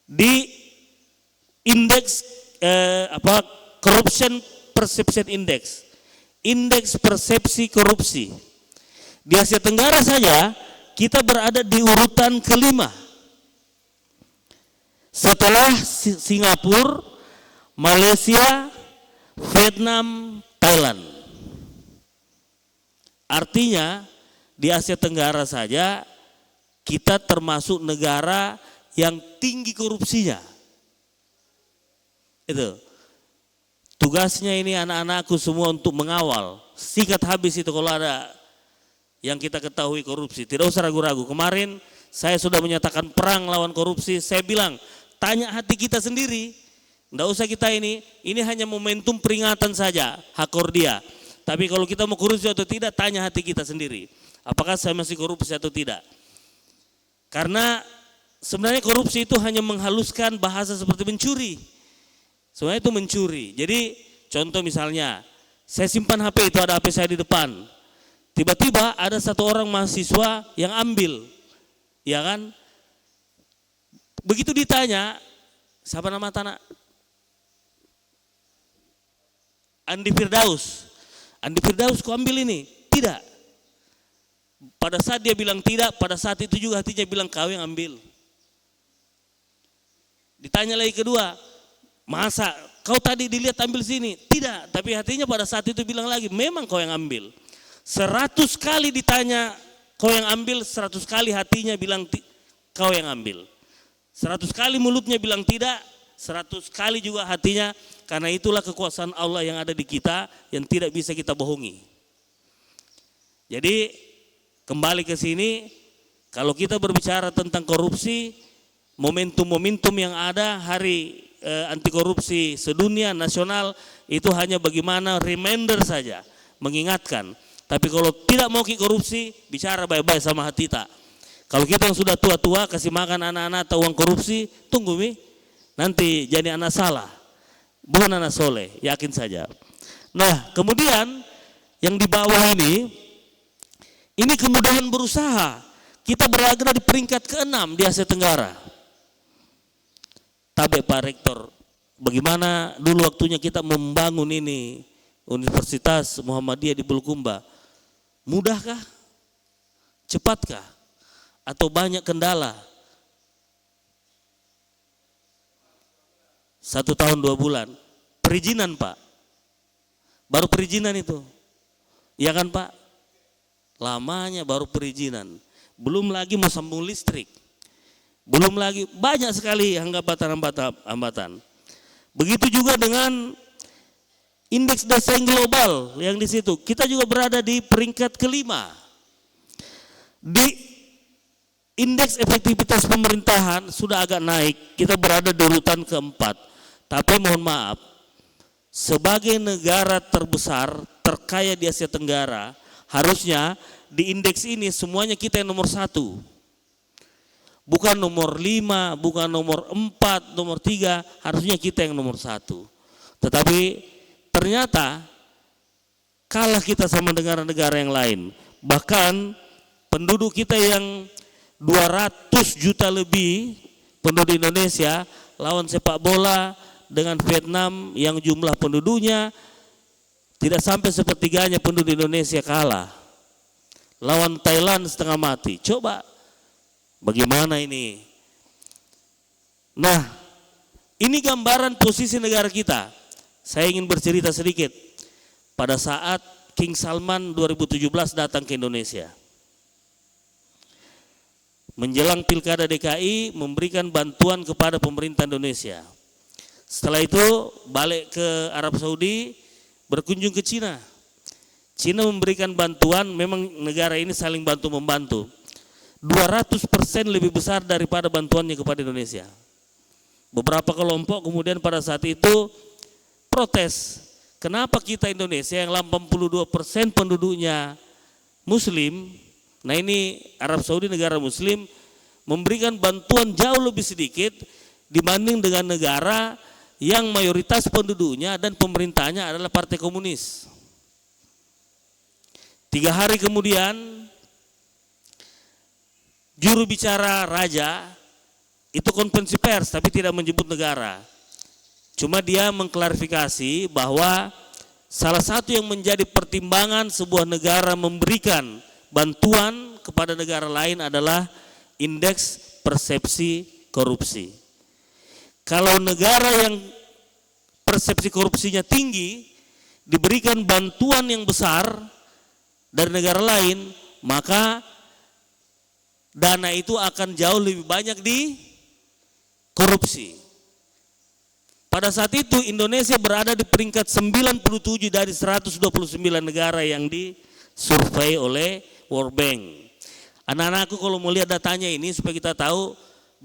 Di indeks Corruption Perception Index. Indeks persepsi korupsi. Di Asia Tenggara saja kita berada di urutan kelima. Setelah Singapura, Malaysia, Vietnam, Thailand. Artinya di Asia Tenggara saja kita termasuk negara yang tinggi korupsinya. Itu. Tugasnya ini anak-anakku semua untuk mengawal. Sikat habis itu kalau ada yang kita ketahui korupsi. Tidak usah ragu-ragu. Kemarin saya sudah menyatakan perang lawan korupsi. Saya bilang, tanya hati kita sendiri. Tidak usah kita ini hanya momentum peringatan saja, hak kordia. Tapi kalau kita mau korupsi atau tidak, tanya hati kita sendiri. Apakah saya masih korupsi atau tidak? Karena sebenarnya korupsi itu hanya menghaluskan bahasa seperti mencuri. Sebenarnya itu mencuri. Jadi contoh misalnya, saya simpan HP itu, ada HP saya di depan. Tiba-tiba ada satu orang mahasiswa yang ambil. Ya kan? Begitu ditanya, siapa nama tanah? Andi Firdaus. Andi Firdaus kau ambil ini? Tidak. Pada saat dia bilang tidak, pada saat itu juga hatinya bilang kau yang ambil. Ditanya lagi kedua, masa kau tadi dilihat ambil sini? Tidak, tapi hatinya pada saat itu bilang lagi, memang kau yang ambil. 100 kali ditanya kau yang ambil, 100 kali hatinya bilang kau yang ambil. 100 kali mulutnya bilang tidak, 100 kali juga hatinya, karena itulah kekuasaan Allah yang ada di kita yang tidak bisa kita bohongi. Jadi kembali ke sini, kalau kita berbicara tentang korupsi, momentum-momentum yang ada hari anti korupsi sedunia nasional itu hanya bagaimana reminder saja, mengingatkan. Tapi kalau tidak mau korupsi, bicara baik-baik sama hati tak. Kalau kita yang sudah tua-tua kasih makan anak-anak atau uang korupsi, tunggu mi, nanti jadi anak salah, bukan anak soleh, yakin saja. Nah kemudian yang di bawah ini kemudahan berusaha. Kita berada di peringkat ke-6 di Asia Tenggara. Tapi Pak Rektor, bagaimana dulu waktunya kita membangun ini Universitas Muhammadiyah di Bulukumba? Mudahkah? Cepatkah? Atau banyak kendala? 1 tahun 2 bulan. Perizinan Pak. Baru perizinan itu. Iya kan Pak? Lamanya baru perizinan. Belum lagi mau sambung listrik. Belum lagi, banyak sekali hambatan. Begitu juga dengan indeks desain global yang di situ. Kita juga berada di peringkat ke-5. Di indeks efektivitas pemerintahan sudah agak naik. Kita berada di urutan ke-4. Tapi mohon maaf, sebagai negara terbesar, terkaya di Asia Tenggara, harusnya di indeks ini semuanya kita yang nomor 1. Bukan nomor 5, bukan nomor 4, nomor 3, harusnya kita yang nomor 1. Tetapi ternyata kalah kita sama negara-negara yang lain. Bahkan penduduk kita yang 200 juta lebih penduduk Indonesia lawan sepak bola dengan Vietnam yang jumlah penduduknya tidak sampai sepertiganya penduduk Indonesia kalah. Lawan Thailand setengah mati. Coba bagaimana ini? Nah, ini gambaran posisi negara kita. Saya ingin bercerita sedikit. Pada saat King Salman 2017 datang ke Indonesia. Menjelang Pilkada DKI memberikan bantuan kepada pemerintah Indonesia. Setelah itu balik ke Arab Saudi, berkunjung ke Cina. Cina memberikan bantuan, memang negara ini saling bantu-membantu. 200% lebih besar daripada bantuannya kepada Indonesia. Beberapa kelompok kemudian pada saat itu protes. Kenapa kita Indonesia yang 82% penduduknya Muslim, nah ini Arab Saudi negara Muslim, memberikan bantuan jauh lebih sedikit dibanding dengan negara yang mayoritas penduduknya dan pemerintahnya adalah Partai Komunis. 3 hari kemudian, juru bicara raja itu konferensi pers tapi tidak menyebut negara. Cuma dia mengklarifikasi bahwa salah satu yang menjadi pertimbangan sebuah negara memberikan bantuan kepada negara lain adalah indeks persepsi korupsi. Kalau negara yang persepsi korupsinya tinggi diberikan bantuan yang besar dari negara lain, maka dana itu akan jauh lebih banyak di korupsi. Pada saat itu Indonesia berada di peringkat 97 dari 129 negara yang disurvei oleh World Bank. Anak-anakku kalau mau lihat datanya ini supaya kita tahu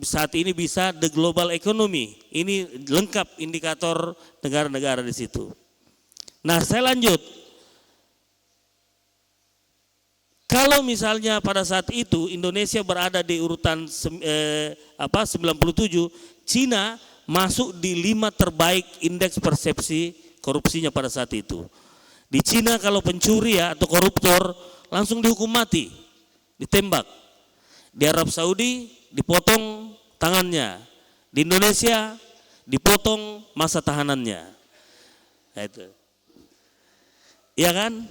saat ini bisa the global economy. Ini lengkap indikator negara-negara di situ. Nah, saya lanjut. Kalau misalnya pada saat itu Indonesia berada di urutan 97, Cina masuk di 5 terbaik indeks persepsi korupsinya pada saat itu. Di Cina kalau pencuri atau koruptor langsung dihukum mati, ditembak. Di Arab Saudi dipotong tangannya. Di Indonesia dipotong masa tahanannya. Nah, itu. Ya kan?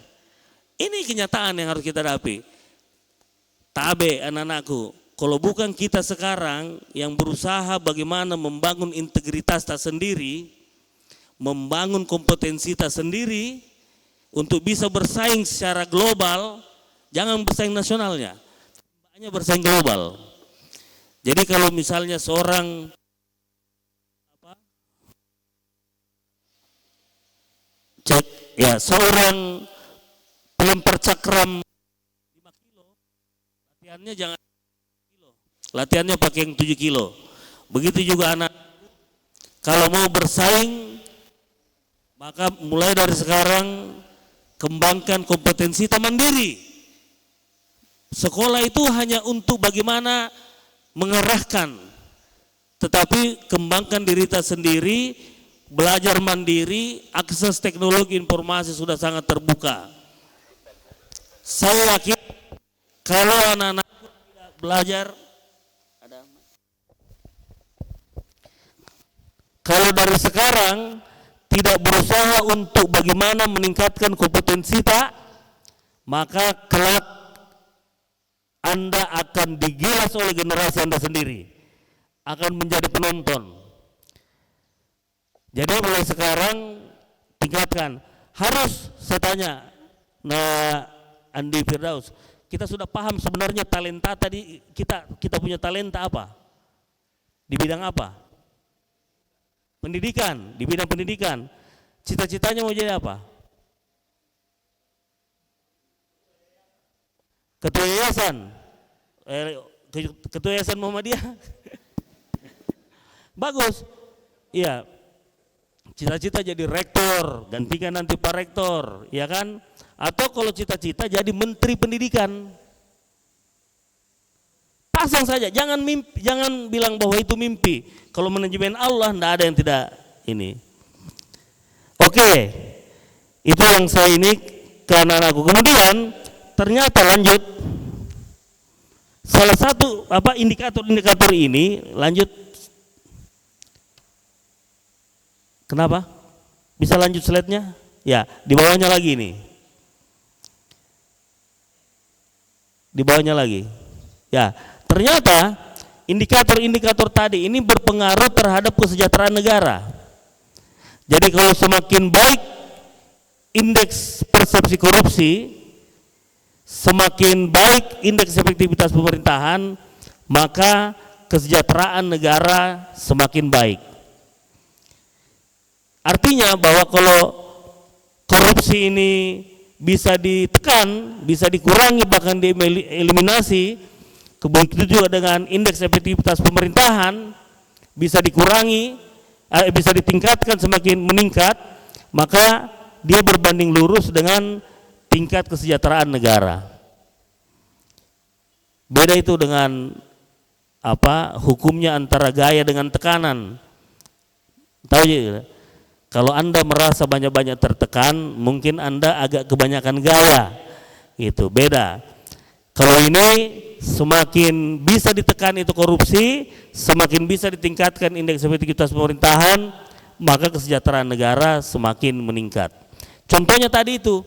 Ini kenyataan yang harus kita hadapi. Tabe anak-anakku, kalau bukan kita sekarang yang berusaha bagaimana membangun integritas tak sendiri, membangun kompetensi tak sendiri untuk bisa bersaing secara global, jangan bersaing nasionalnya, hanya bersaing global. Jadi kalau misalnya seorang seorang pelempar cakram 5 kilo, latihannya jangan kilo, latihannya pakai yang 7 kilo. Begitu juga anak, kalau mau bersaing, maka mulai dari sekarang kembangkan kompetensi tak mandiri. Sekolah itu hanya untuk bagaimana mengarahkan, tetapi kembangkan diri tak sendiri, belajar mandiri, akses teknologi informasi sudah sangat terbuka. Saya yakin kalau anak-anak tidak belajar, kalau dari sekarang tidak berusaha untuk bagaimana meningkatkan kompetensi tak, maka kelak Anda akan digilas oleh generasi Anda sendiri, akan menjadi penonton. Jadi mulai sekarang tingkatkan. Harus saya tanya, nah Andi Firdaus, kita sudah paham sebenarnya talenta tadi, kita punya talenta apa? Di bidang apa? Pendidikan, di bidang pendidikan. Cita-citanya mau jadi apa? Ketua yayasan, ketua yayasan Muhammadiyah. Bagus, iya. Cita-cita jadi rektor, gantikan nanti Pak Rektor, ya kan? Atau kalau cita-cita jadi Menteri Pendidikan, pasang saja, jangan bilang bahwa itu mimpi. Kalau manajemen Allah tidak ada yang tidak ini. Oke, itu yang saya ini ke anak-anakku. Kemudian ternyata lanjut, salah satu indikator-indikator ini lanjut. Kenapa? Bisa lanjut slide-nya? Ya, di bawahnya lagi nih. Di bawahnya lagi. Ya, ternyata indikator-indikator tadi ini berpengaruh terhadap kesejahteraan negara. Jadi kalau semakin baik indeks persepsi korupsi, semakin baik indeks efektivitas pemerintahan, maka kesejahteraan negara semakin baik. Artinya bahwa kalau korupsi ini bisa ditekan, bisa dikurangi, bahkan dieliminasi, begitu juga dengan indeks efektivitas pemerintahan, bisa dikurangi, bisa ditingkatkan semakin meningkat, maka dia berbanding lurus dengan tingkat kesejahteraan negara. Beda itu dengan hukumnya antara gaya dengan tekanan. Tahu ya, kalau Anda merasa banyak-banyak tertekan, mungkin Anda agak kebanyakan gaya, gitu. Beda. Kalau ini semakin bisa ditekan itu korupsi, semakin bisa ditingkatkan indeks efektivitas pemerintahan, maka kesejahteraan negara semakin meningkat. Contohnya tadi itu,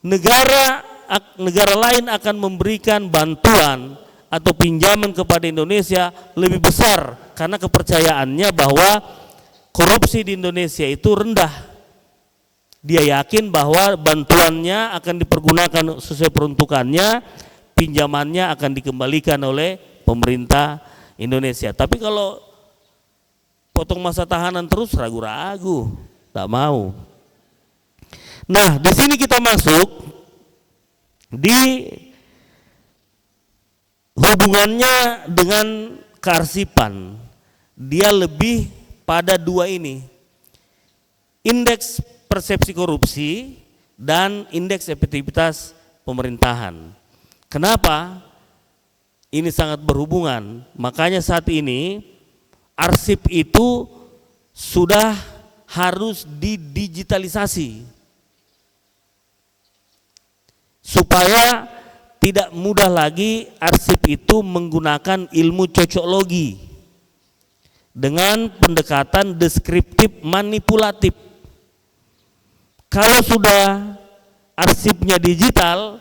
negara lain akan memberikan bantuan atau pinjaman kepada Indonesia lebih besar karena kepercayaannya bahwa korupsi di Indonesia itu rendah. Dia yakin bahwa bantuannya akan dipergunakan sesuai peruntukannya, pinjamannya akan dikembalikan oleh pemerintah Indonesia. Tapi kalau potong masa tahanan terus, ragu-ragu, tak mau. Nah, di sini kita masuk di hubungannya dengan kearsipan. Dia lebih pada dua ini, indeks persepsi korupsi dan indeks efektivitas pemerintahan. Kenapa? Ini sangat berhubungan. Makanya saat ini arsip itu sudah harus didigitalisasi supaya tidak mudah lagi arsip itu menggunakan ilmu cocoklogi dengan pendekatan deskriptif manipulatif. Kalau sudah arsipnya digital,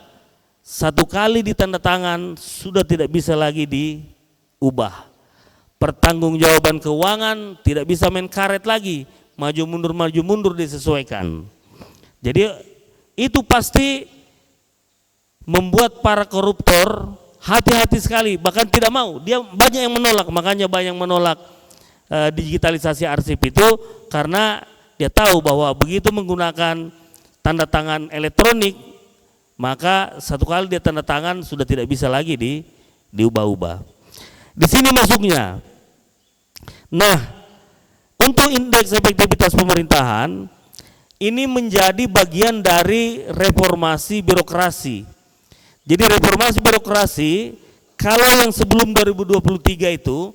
satu kali ditanda tangan sudah tidak bisa lagi diubah. Pertanggungjawaban keuangan tidak bisa main karet lagi, maju mundur disesuaikan. Jadi itu pasti membuat para koruptor hati-hati sekali, bahkan tidak mau. Dia banyak yang menolak, makanya banyak yang menolak digitalisasi arsip itu, karena dia tahu bahwa begitu menggunakan tanda tangan elektronik, maka satu kali dia tanda tangan sudah tidak bisa lagi diubah-ubah. Di sini masuknya. Nah, untuk indeks efektivitas pemerintahan ini menjadi bagian dari reformasi birokrasi. Jadi reformasi birokrasi, kalau yang sebelum 2023 itu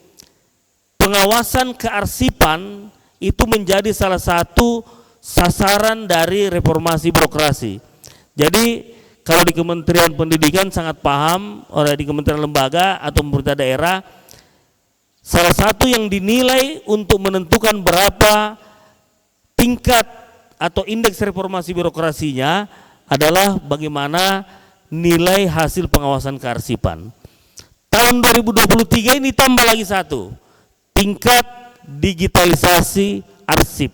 pengawasan kearsipan itu menjadi salah satu sasaran dari reformasi birokrasi. Jadi kalau di Kementerian Pendidikan sangat paham, oleh di Kementerian Lembaga atau pemerintah daerah, salah satu yang dinilai untuk menentukan berapa tingkat atau indeks reformasi birokrasinya adalah bagaimana nilai hasil pengawasan kearsipan. Tahun 2023 ini tambah lagi satu, tingkat digitalisasi arsip.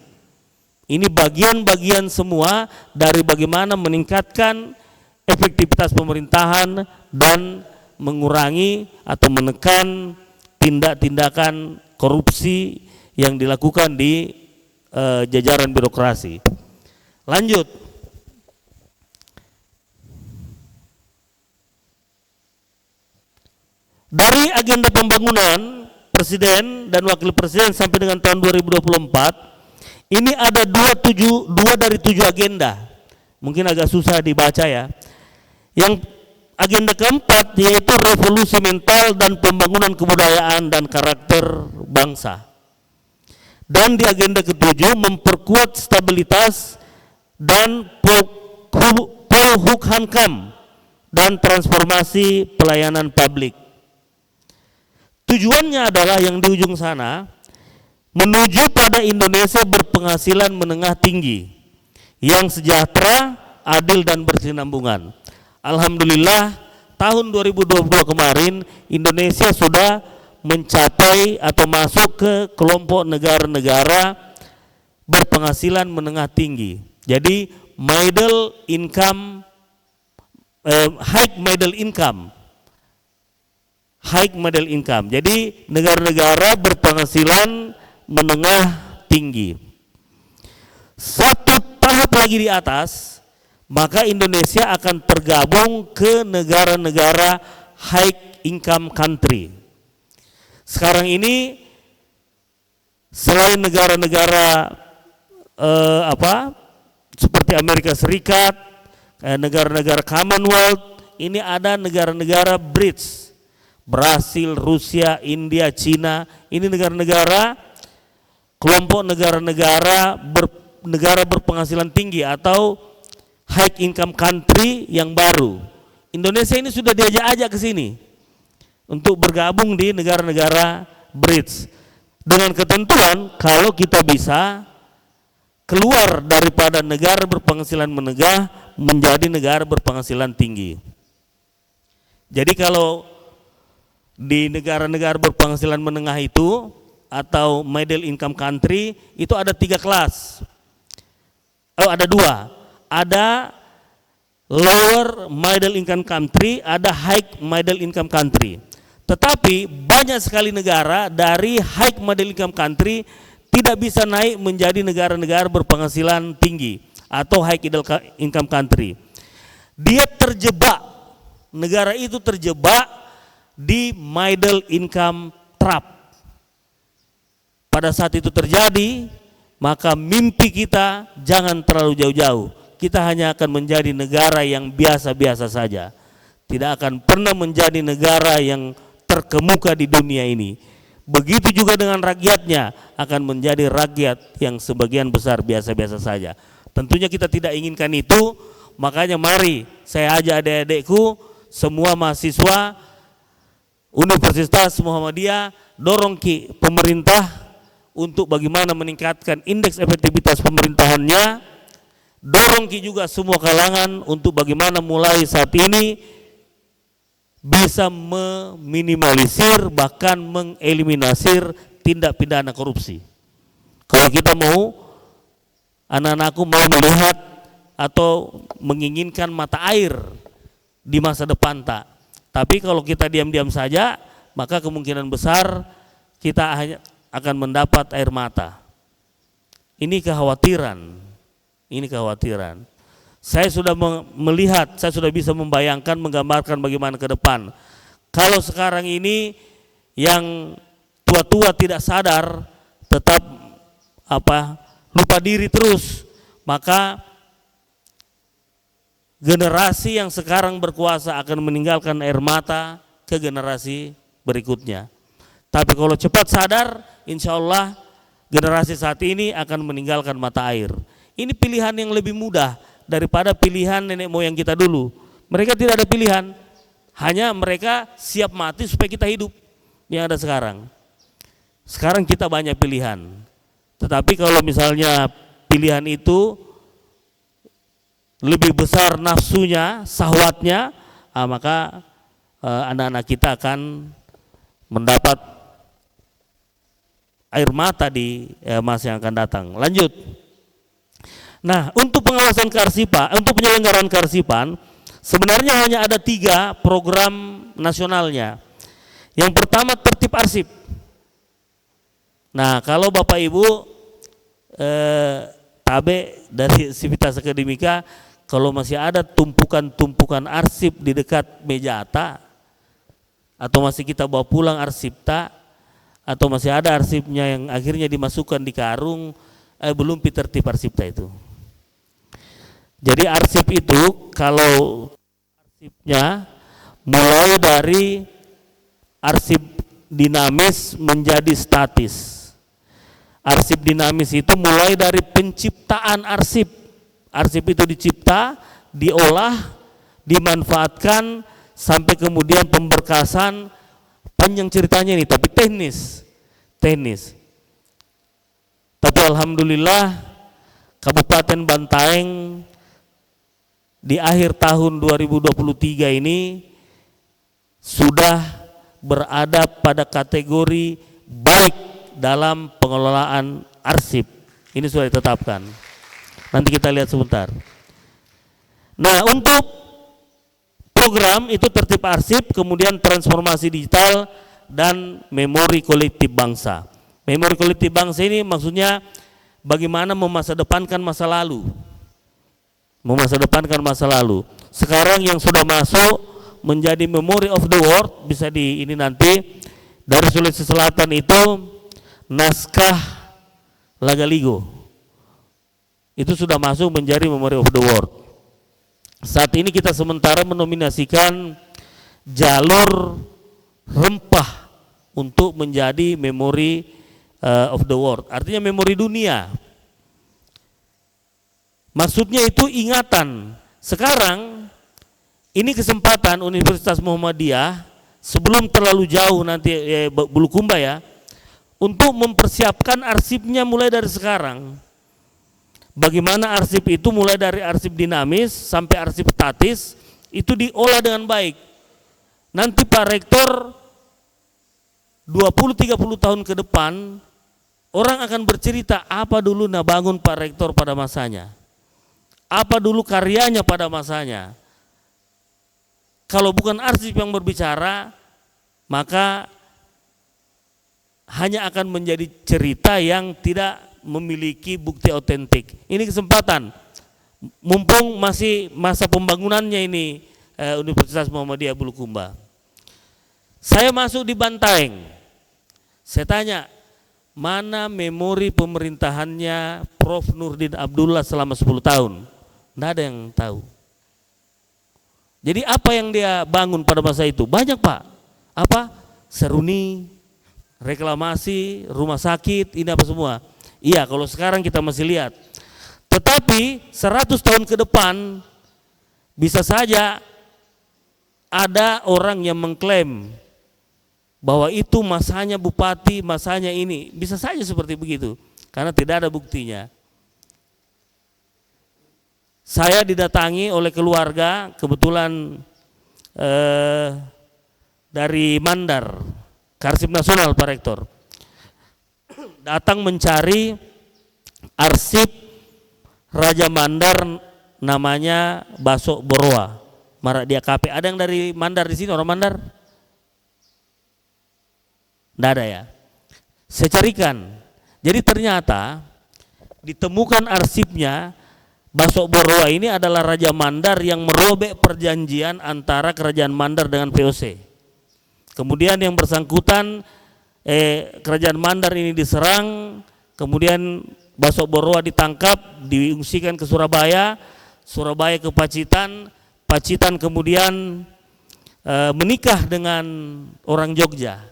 Ini bagian-bagian semua dari bagaimana meningkatkan efektivitas pemerintahan dan mengurangi atau menekan tindak-tindakan korupsi yang dilakukan di jajaran birokrasi. Lanjut. Dari agenda pembangunan Presiden dan Wakil Presiden sampai dengan tahun 2024, ini ada dua dari 7 agenda. Mungkin agak susah dibaca ya. Yang agenda keempat yaitu revolusi mental dan pembangunan kebudayaan dan karakter bangsa. Dan di agenda ketujuh memperkuat stabilitas dan Polhukam dan transformasi pelayanan publik. Tujuannya adalah yang di ujung sana, menuju pada Indonesia berpenghasilan menengah tinggi, yang sejahtera, adil dan berkesinambungan. Alhamdulillah tahun 2022 kemarin Indonesia sudah mencapai atau masuk ke kelompok negara-negara berpenghasilan menengah tinggi. Jadi middle income, high middle income. Jadi negara-negara berpenghasilan menengah tinggi. Satu tahap lagi di atas, maka Indonesia akan tergabung ke negara-negara high income country. Sekarang ini selain negara-negara seperti Amerika Serikat, negara-negara Commonwealth, ini ada negara-negara BRICS, Brasil, Rusia, India, Cina. Ini negara-negara, kelompok negara-negara negara berpenghasilan tinggi atau high income country yang baru. Indonesia ini sudah diajak-ajak ke sini untuk bergabung di negara-negara BRICS dengan ketentuan kalau kita bisa keluar daripada negara berpenghasilan menengah menjadi negara berpenghasilan tinggi. Jadi kalau di negara-negara berpenghasilan menengah itu atau middle income country itu ada 3 kelas. Ada 2. Ada lower middle income country, ada high middle income country. Tetapi banyak sekali negara dari high middle income country tidak bisa naik menjadi negara-negara berpenghasilan tinggi atau high income country. Dia terjebak, negara itu terjebak di middle income trap. Pada saat itu terjadi, maka mimpi kita jangan terlalu jauh-jauh. Kita hanya akan menjadi negara yang biasa-biasa saja. Tidak akan pernah menjadi negara yang terkemuka di dunia ini. Begitu juga dengan rakyatnya, akan menjadi rakyat yang sebagian besar biasa-biasa saja. Tentunya kita tidak inginkan itu, makanya mari saya ajak adik-adikku, semua mahasiswa Universitas Muhammadiyah, dorong pemerintah untuk bagaimana meningkatkan indeks efektivitas pemerintahannya, dorong juga semua kalangan untuk bagaimana mulai saat ini bisa meminimalisir bahkan mengeliminasir tindak pidana korupsi. Kalau kita mau, anak-anakku mau melihat atau menginginkan mata air di masa depan tak. Tapi kalau kita diam-diam saja, maka kemungkinan besar kita hanya akan mendapat air mata. Ini kekhawatiran. Ini kekhawatiran. Saya sudah melihat, saya sudah bisa membayangkan, menggambarkan bagaimana ke depan. Kalau sekarang ini yang tua-tua tidak sadar, tetap lupa diri terus, maka generasi yang sekarang berkuasa akan meninggalkan air mata ke generasi berikutnya. Tapi kalau cepat sadar, insya Allah generasi saat ini akan meninggalkan mata air. Ini pilihan yang lebih mudah daripada pilihan nenek moyang kita dulu. Mereka tidak ada pilihan, hanya mereka siap mati supaya kita hidup yang ada sekarang. Sekarang kita banyak pilihan, tetapi kalau misalnya pilihan itu lebih besar nafsunya, syahwatnya, maka anak-anak kita akan mendapat air mata di masa yang akan datang. Lanjut. Nah, untuk pengawasan kearsipan, untuk penyelenggaraan kearsipan, sebenarnya hanya ada 3 program nasionalnya. Yang pertama tertib arsip. Nah, kalau Bapak Ibu tabe dari Sivitas Akademika, kalau masih ada tumpukan-tumpukan arsip di dekat meja ata, atau masih kita bawa pulang arsip tak, atau masih ada arsipnya yang akhirnya dimasukkan di karung, belum tertib arsip tak itu. Jadi arsip itu kalau arsipnya mulai dari arsip dinamis menjadi statis. Arsip dinamis itu mulai dari penciptaan arsip. Arsip itu dicipta, diolah, dimanfaatkan sampai kemudian pemberkasan. Panjang ceritanya ini, tapi teknis. Tapi alhamdulillah Kabupaten Bantaeng di akhir tahun 2023 ini sudah berada pada kategori baik dalam pengelolaan arsip. Ini sudah ditetapkan. Nanti kita lihat sebentar. Nah, untuk program itu tertib arsip, kemudian transformasi digital dan memori kolektif bangsa. Memori kolektif bangsa ini maksudnya bagaimana memasadepankan masa lalu. Sekarang yang sudah masuk menjadi memory of the world, bisa di ini nanti dari Sulawesi Selatan itu naskah Lagaligo. Itu sudah masuk menjadi Memory of the World. Saat ini kita sementara menominasikan jalur rempah untuk menjadi Memory of the World. Artinya memori dunia. Maksudnya itu ingatan. Sekarang ini kesempatan Universitas Muhammadiyah sebelum terlalu jauh nanti Bulukumba ya, untuk mempersiapkan arsipnya mulai dari sekarang. Bagaimana arsip itu mulai dari arsip dinamis sampai arsip statis itu diolah dengan baik. Nanti Pak Rektor 20-30 tahun ke depan orang akan bercerita apa dulu bangun Pak Rektor pada masanya. Apa dulu karyanya pada masanya. Kalau bukan arsip yang berbicara, maka hanya akan menjadi cerita yang tidak memiliki bukti otentik. Ini kesempatan, mumpung masih masa pembangunannya ini Universitas Muhammadiyah Bulukumba. Saya masuk di Bantaeng, saya tanya, mana memori pemerintahannya Prof. Nurdin Abdullah selama 10 tahun? Tidak ada yang tahu. Jadi apa yang dia bangun pada masa itu? Banyak Pak. Apa? Seruni, reklamasi, rumah sakit, ini apa semua. Iya, kalau sekarang kita masih lihat. Tetapi 100 tahun ke depan bisa saja ada orang yang mengklaim bahwa itu masanya bupati, masanya ini. Bisa saja seperti begitu, karena tidak ada buktinya. Saya didatangi oleh keluarga, kebetulan dari Mandar, Karsip Nasional Pak Rektor. Datang mencari arsip Raja Mandar namanya Basok Boroa, Marak Dia KP. Ada yang dari Mandar di sini, orang Mandar? Tidak ada ya. Saya carikan. Jadi ternyata ditemukan arsipnya Basok Boroa ini adalah Raja Mandar yang merobek perjanjian antara Kerajaan Mandar dengan VOC. Kemudian yang bersangkutan Kerajaan Mandar ini diserang, kemudian Basok Boroa ditangkap, diungsikan ke Surabaya, Surabaya ke Pacitan, Pacitan kemudian menikah dengan orang Jogja,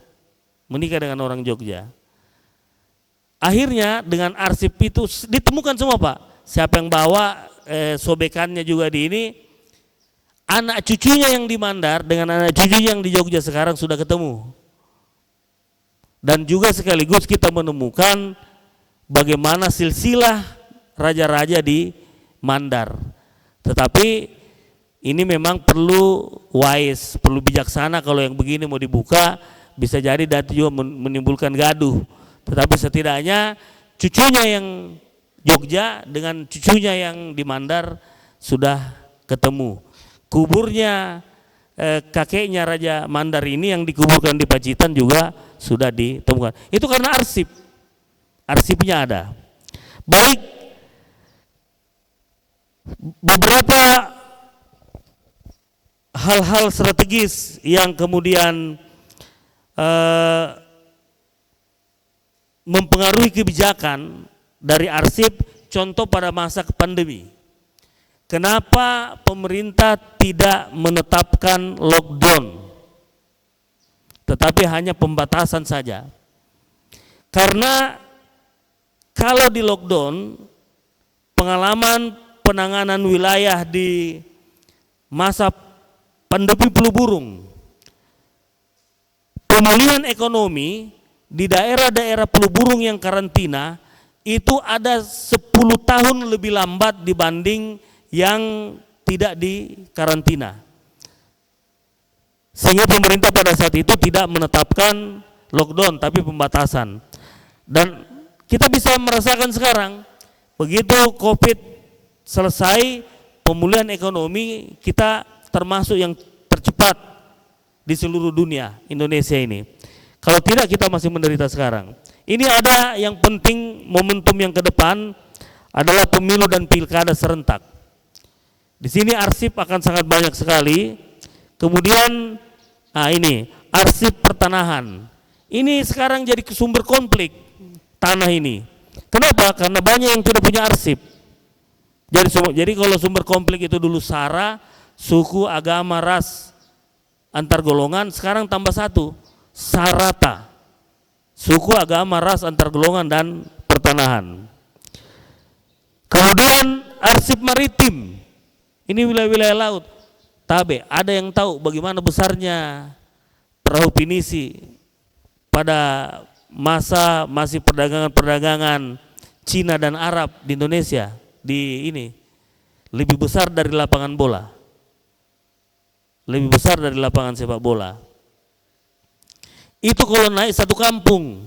Akhirnya dengan arsip itu ditemukan semua Pak, siapa yang bawa, sobekannya juga di ini, anak cucunya yang di Mandar dengan anak cucunya yang di Jogja sekarang sudah ketemu. Dan juga sekaligus kita menemukan bagaimana silsilah raja-raja di Mandar. Tetapi ini memang perlu wise, perlu bijaksana. Kalau yang begini mau dibuka, bisa jadi nanti juga menimbulkan gaduh. Tetapi setidaknya cucunya yang Jogja dengan cucunya yang di Mandar sudah ketemu. Kuburnya kakeknya Raja Mandar ini yang dikuburkan di Pacitan juga sudah ditemukan. Itu karena arsipnya ada. Baik, beberapa hal-hal strategis yang kemudian mempengaruhi kebijakan dari arsip, contoh pada masa pandemi. Kenapa pemerintah tidak menetapkan lockdown, tetapi hanya pembatasan saja? Karena kalau di lockdown, pengalaman penanganan wilayah di masa pandemi flu burung, pemulihan ekonomi di daerah-daerah flu burung yang karantina itu ada 10 tahun lebih lambat dibanding yang tidak di karantina. Sehingga pemerintah pada saat itu tidak menetapkan lockdown tapi pembatasan. Dan kita bisa merasakan sekarang, begitu Covid selesai, pemulihan ekonomi kita termasuk yang tercepat di seluruh dunia, Indonesia ini. Kalau tidak kita masih menderita sekarang. Ini ada yang penting, momentum yang ke depan adalah pemilu dan pilkada serentak. Di sini arsip akan sangat banyak sekali. Kemudian ini arsip pertanahan. Ini sekarang jadi sumber konflik tanah ini. Kenapa? Karena banyak yang tidak punya arsip. Jadi kalau sumber konflik itu dulu sara, suku, agama, ras, antar golongan, sekarang tambah satu, sarata. Suku, agama, ras, antar golongan dan pertanahan. Kemudian arsip maritim. Ini wilayah-wilayah laut. Tabe, ada yang tahu bagaimana besarnya perahu pinisi pada masa masih perdagangan Cina dan Arab di Indonesia, di ini lebih besar dari lapangan bola, lebih besar dari lapangan sepak bola. Itu kalau naik satu kampung,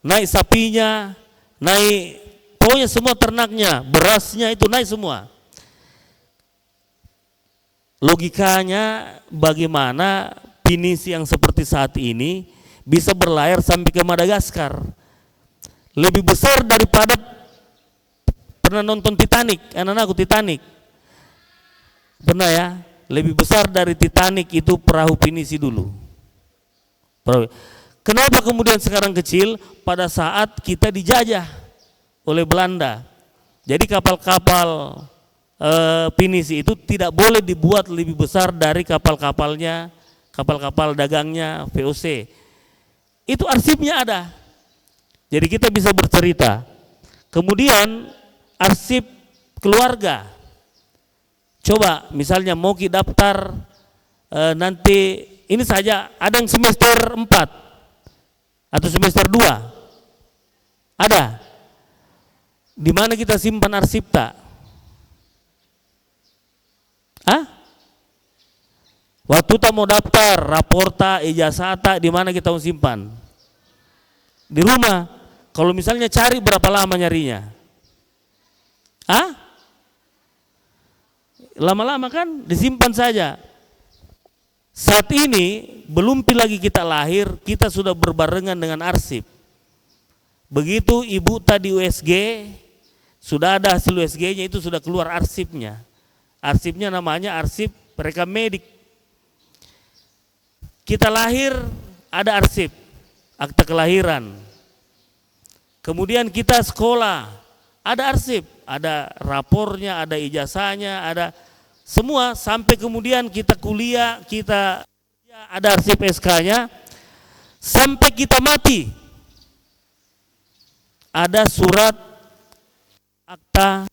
naik sapinya, naik pokoknya semua ternaknya, berasnya itu naik semua. Logikanya bagaimana pinisi yang seperti saat ini bisa berlayar sampai ke Madagaskar, lebih besar daripada, pernah nonton Titanic, anak-anakku Titanic, pernah ya, lebih besar dari Titanic itu perahu pinisi dulu. Kenapa kemudian sekarang kecil? Pada saat kita dijajah oleh Belanda, jadi kapal-kapal pinisi itu tidak boleh dibuat lebih besar dari kapal-kapalnya, kapal-kapal dagangnya VOC. Itu arsipnya ada. Jadi kita bisa bercerita. Kemudian arsip keluarga. Coba misalnya mau kita daftar nanti ini saja, ada yang semester 4 atau semester 2. Ada. Di mana kita simpan arsip tak? Waktu tak mau daftar, raporta, ijazah di mana kita mau simpan? Di rumah. Kalau misalnya cari berapa lama nyarinya? Lama-lama kan disimpan saja. Saat ini belum lagi kita lahir, kita sudah berbarengan dengan arsip. Begitu ibu tadi USG, sudah ada hasil USG-nya, itu sudah keluar arsipnya. Arsipnya namanya arsip rekam medik. Kita lahir ada arsip, akta kelahiran. Kemudian kita sekolah, ada arsip, ada rapornya, ada ijazahnya, ada semua, sampai kemudian kita kuliah, kita ada arsip SK-nya, sampai kita mati. Ada surat akta,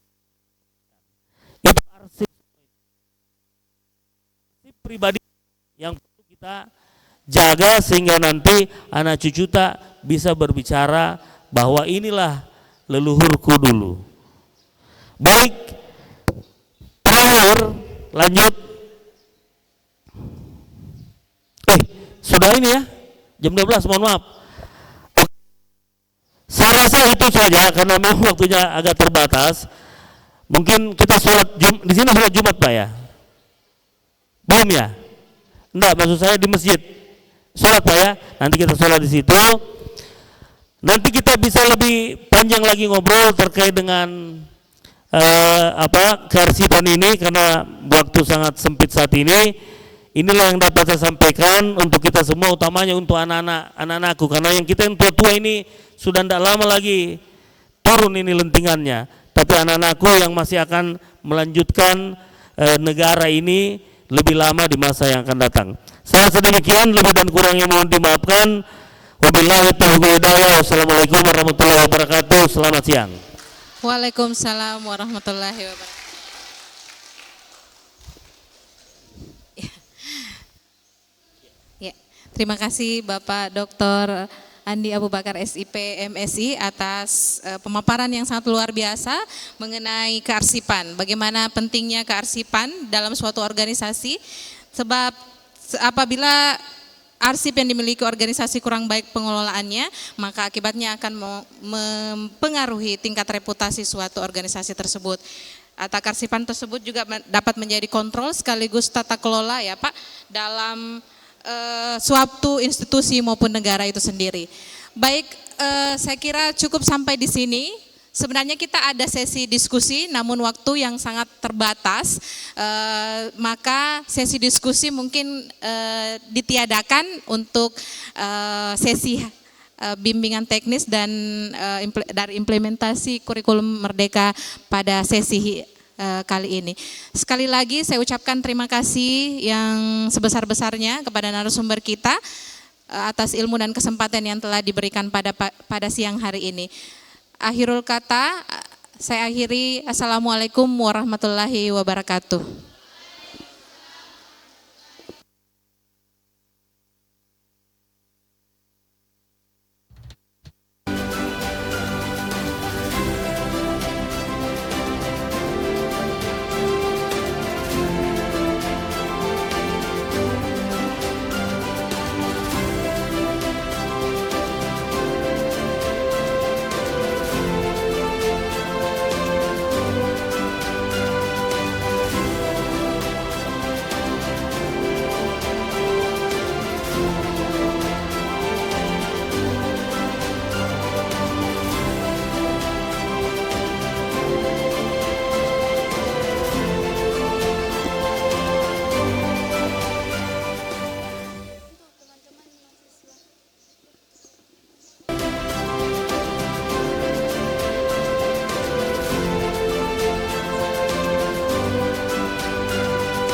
itu arsip pribadi yang perlu kita jaga sehingga nanti anak cucu tak bisa berbicara bahwa inilah leluhurku dulu. Baik, terakhir lanjut. Sudah ini ya, jam 12, mohon maaf. Saya rasa itu saja karena memang waktunya agak terbatas. Mungkin kita sholat di sini sholat Jumat Pak ya? Belum ya? Enggak, maksud saya di masjid. Sholat Pak ya, nanti kita sholat di situ. Nanti kita bisa lebih panjang lagi ngobrol terkait dengan kearsipan ini, karena waktu sangat sempit saat ini. Inilah yang dapat saya sampaikan untuk kita semua, utamanya untuk anak-anakku, karena yang kita yang tua-tua ini sudah tidak lama lagi turun ini lentingannya, tapi anak-anakku yang masih akan melanjutkan negara ini lebih lama di masa yang akan datang. Saya sedemikian, lebih dan kurangnya mohon dimaafkan. Wabillahi taufiq hidayah. Wassalamualaikum warahmatullahi wabarakatuh. Selamat siang. Waalaikumsalam warahmatullahi wabarakatuh. Ya, terima kasih Bapak Dr. Andi Abu Bakar SIP MSI atas pemaparan yang sangat luar biasa mengenai kearsipan. Bagaimana pentingnya kearsipan dalam suatu organisasi, sebab apabila arsip yang dimiliki organisasi kurang baik pengelolaannya, maka akibatnya akan mempengaruhi tingkat reputasi suatu organisasi tersebut. Atau kearsipan tersebut juga dapat menjadi kontrol sekaligus tata kelola ya Pak dalam suatu institusi maupun negara itu sendiri. Baik, saya kira cukup sampai di sini. Sebenarnya kita ada sesi diskusi, namun waktu yang sangat terbatas, maka sesi diskusi mungkin ditiadakan untuk sesi bimbingan teknis dan dari implementasi kurikulum Merdeka pada sesi kali ini. Sekali lagi saya ucapkan terima kasih yang sebesar-besarnya kepada narasumber kita atas ilmu dan kesempatan yang telah diberikan pada siang hari ini. Akhirul kata, saya akhiri. Assalamualaikum warahmatullahi wabarakatuh.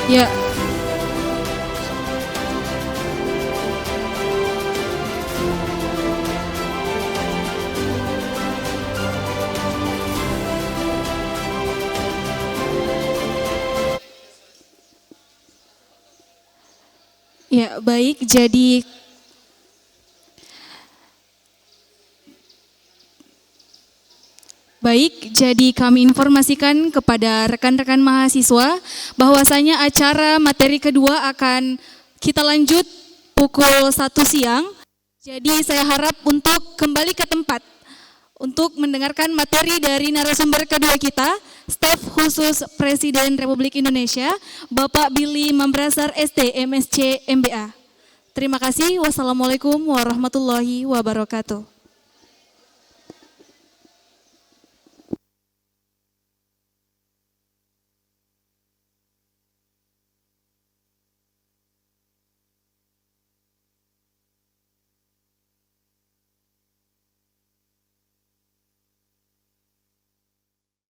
Ya, ya baik. Jadi kami informasikan kepada rekan-rekan mahasiswa bahwasanya acara materi kedua akan kita lanjut pukul 1 siang. Jadi saya harap untuk kembali ke tempat untuk mendengarkan materi dari narasumber kedua kita, Staf Khusus Presiden Republik Indonesia, Bapak Billy Mambrasar ST MSc MBA. Terima kasih. Wassalamualaikum warahmatullahi wabarakatuh.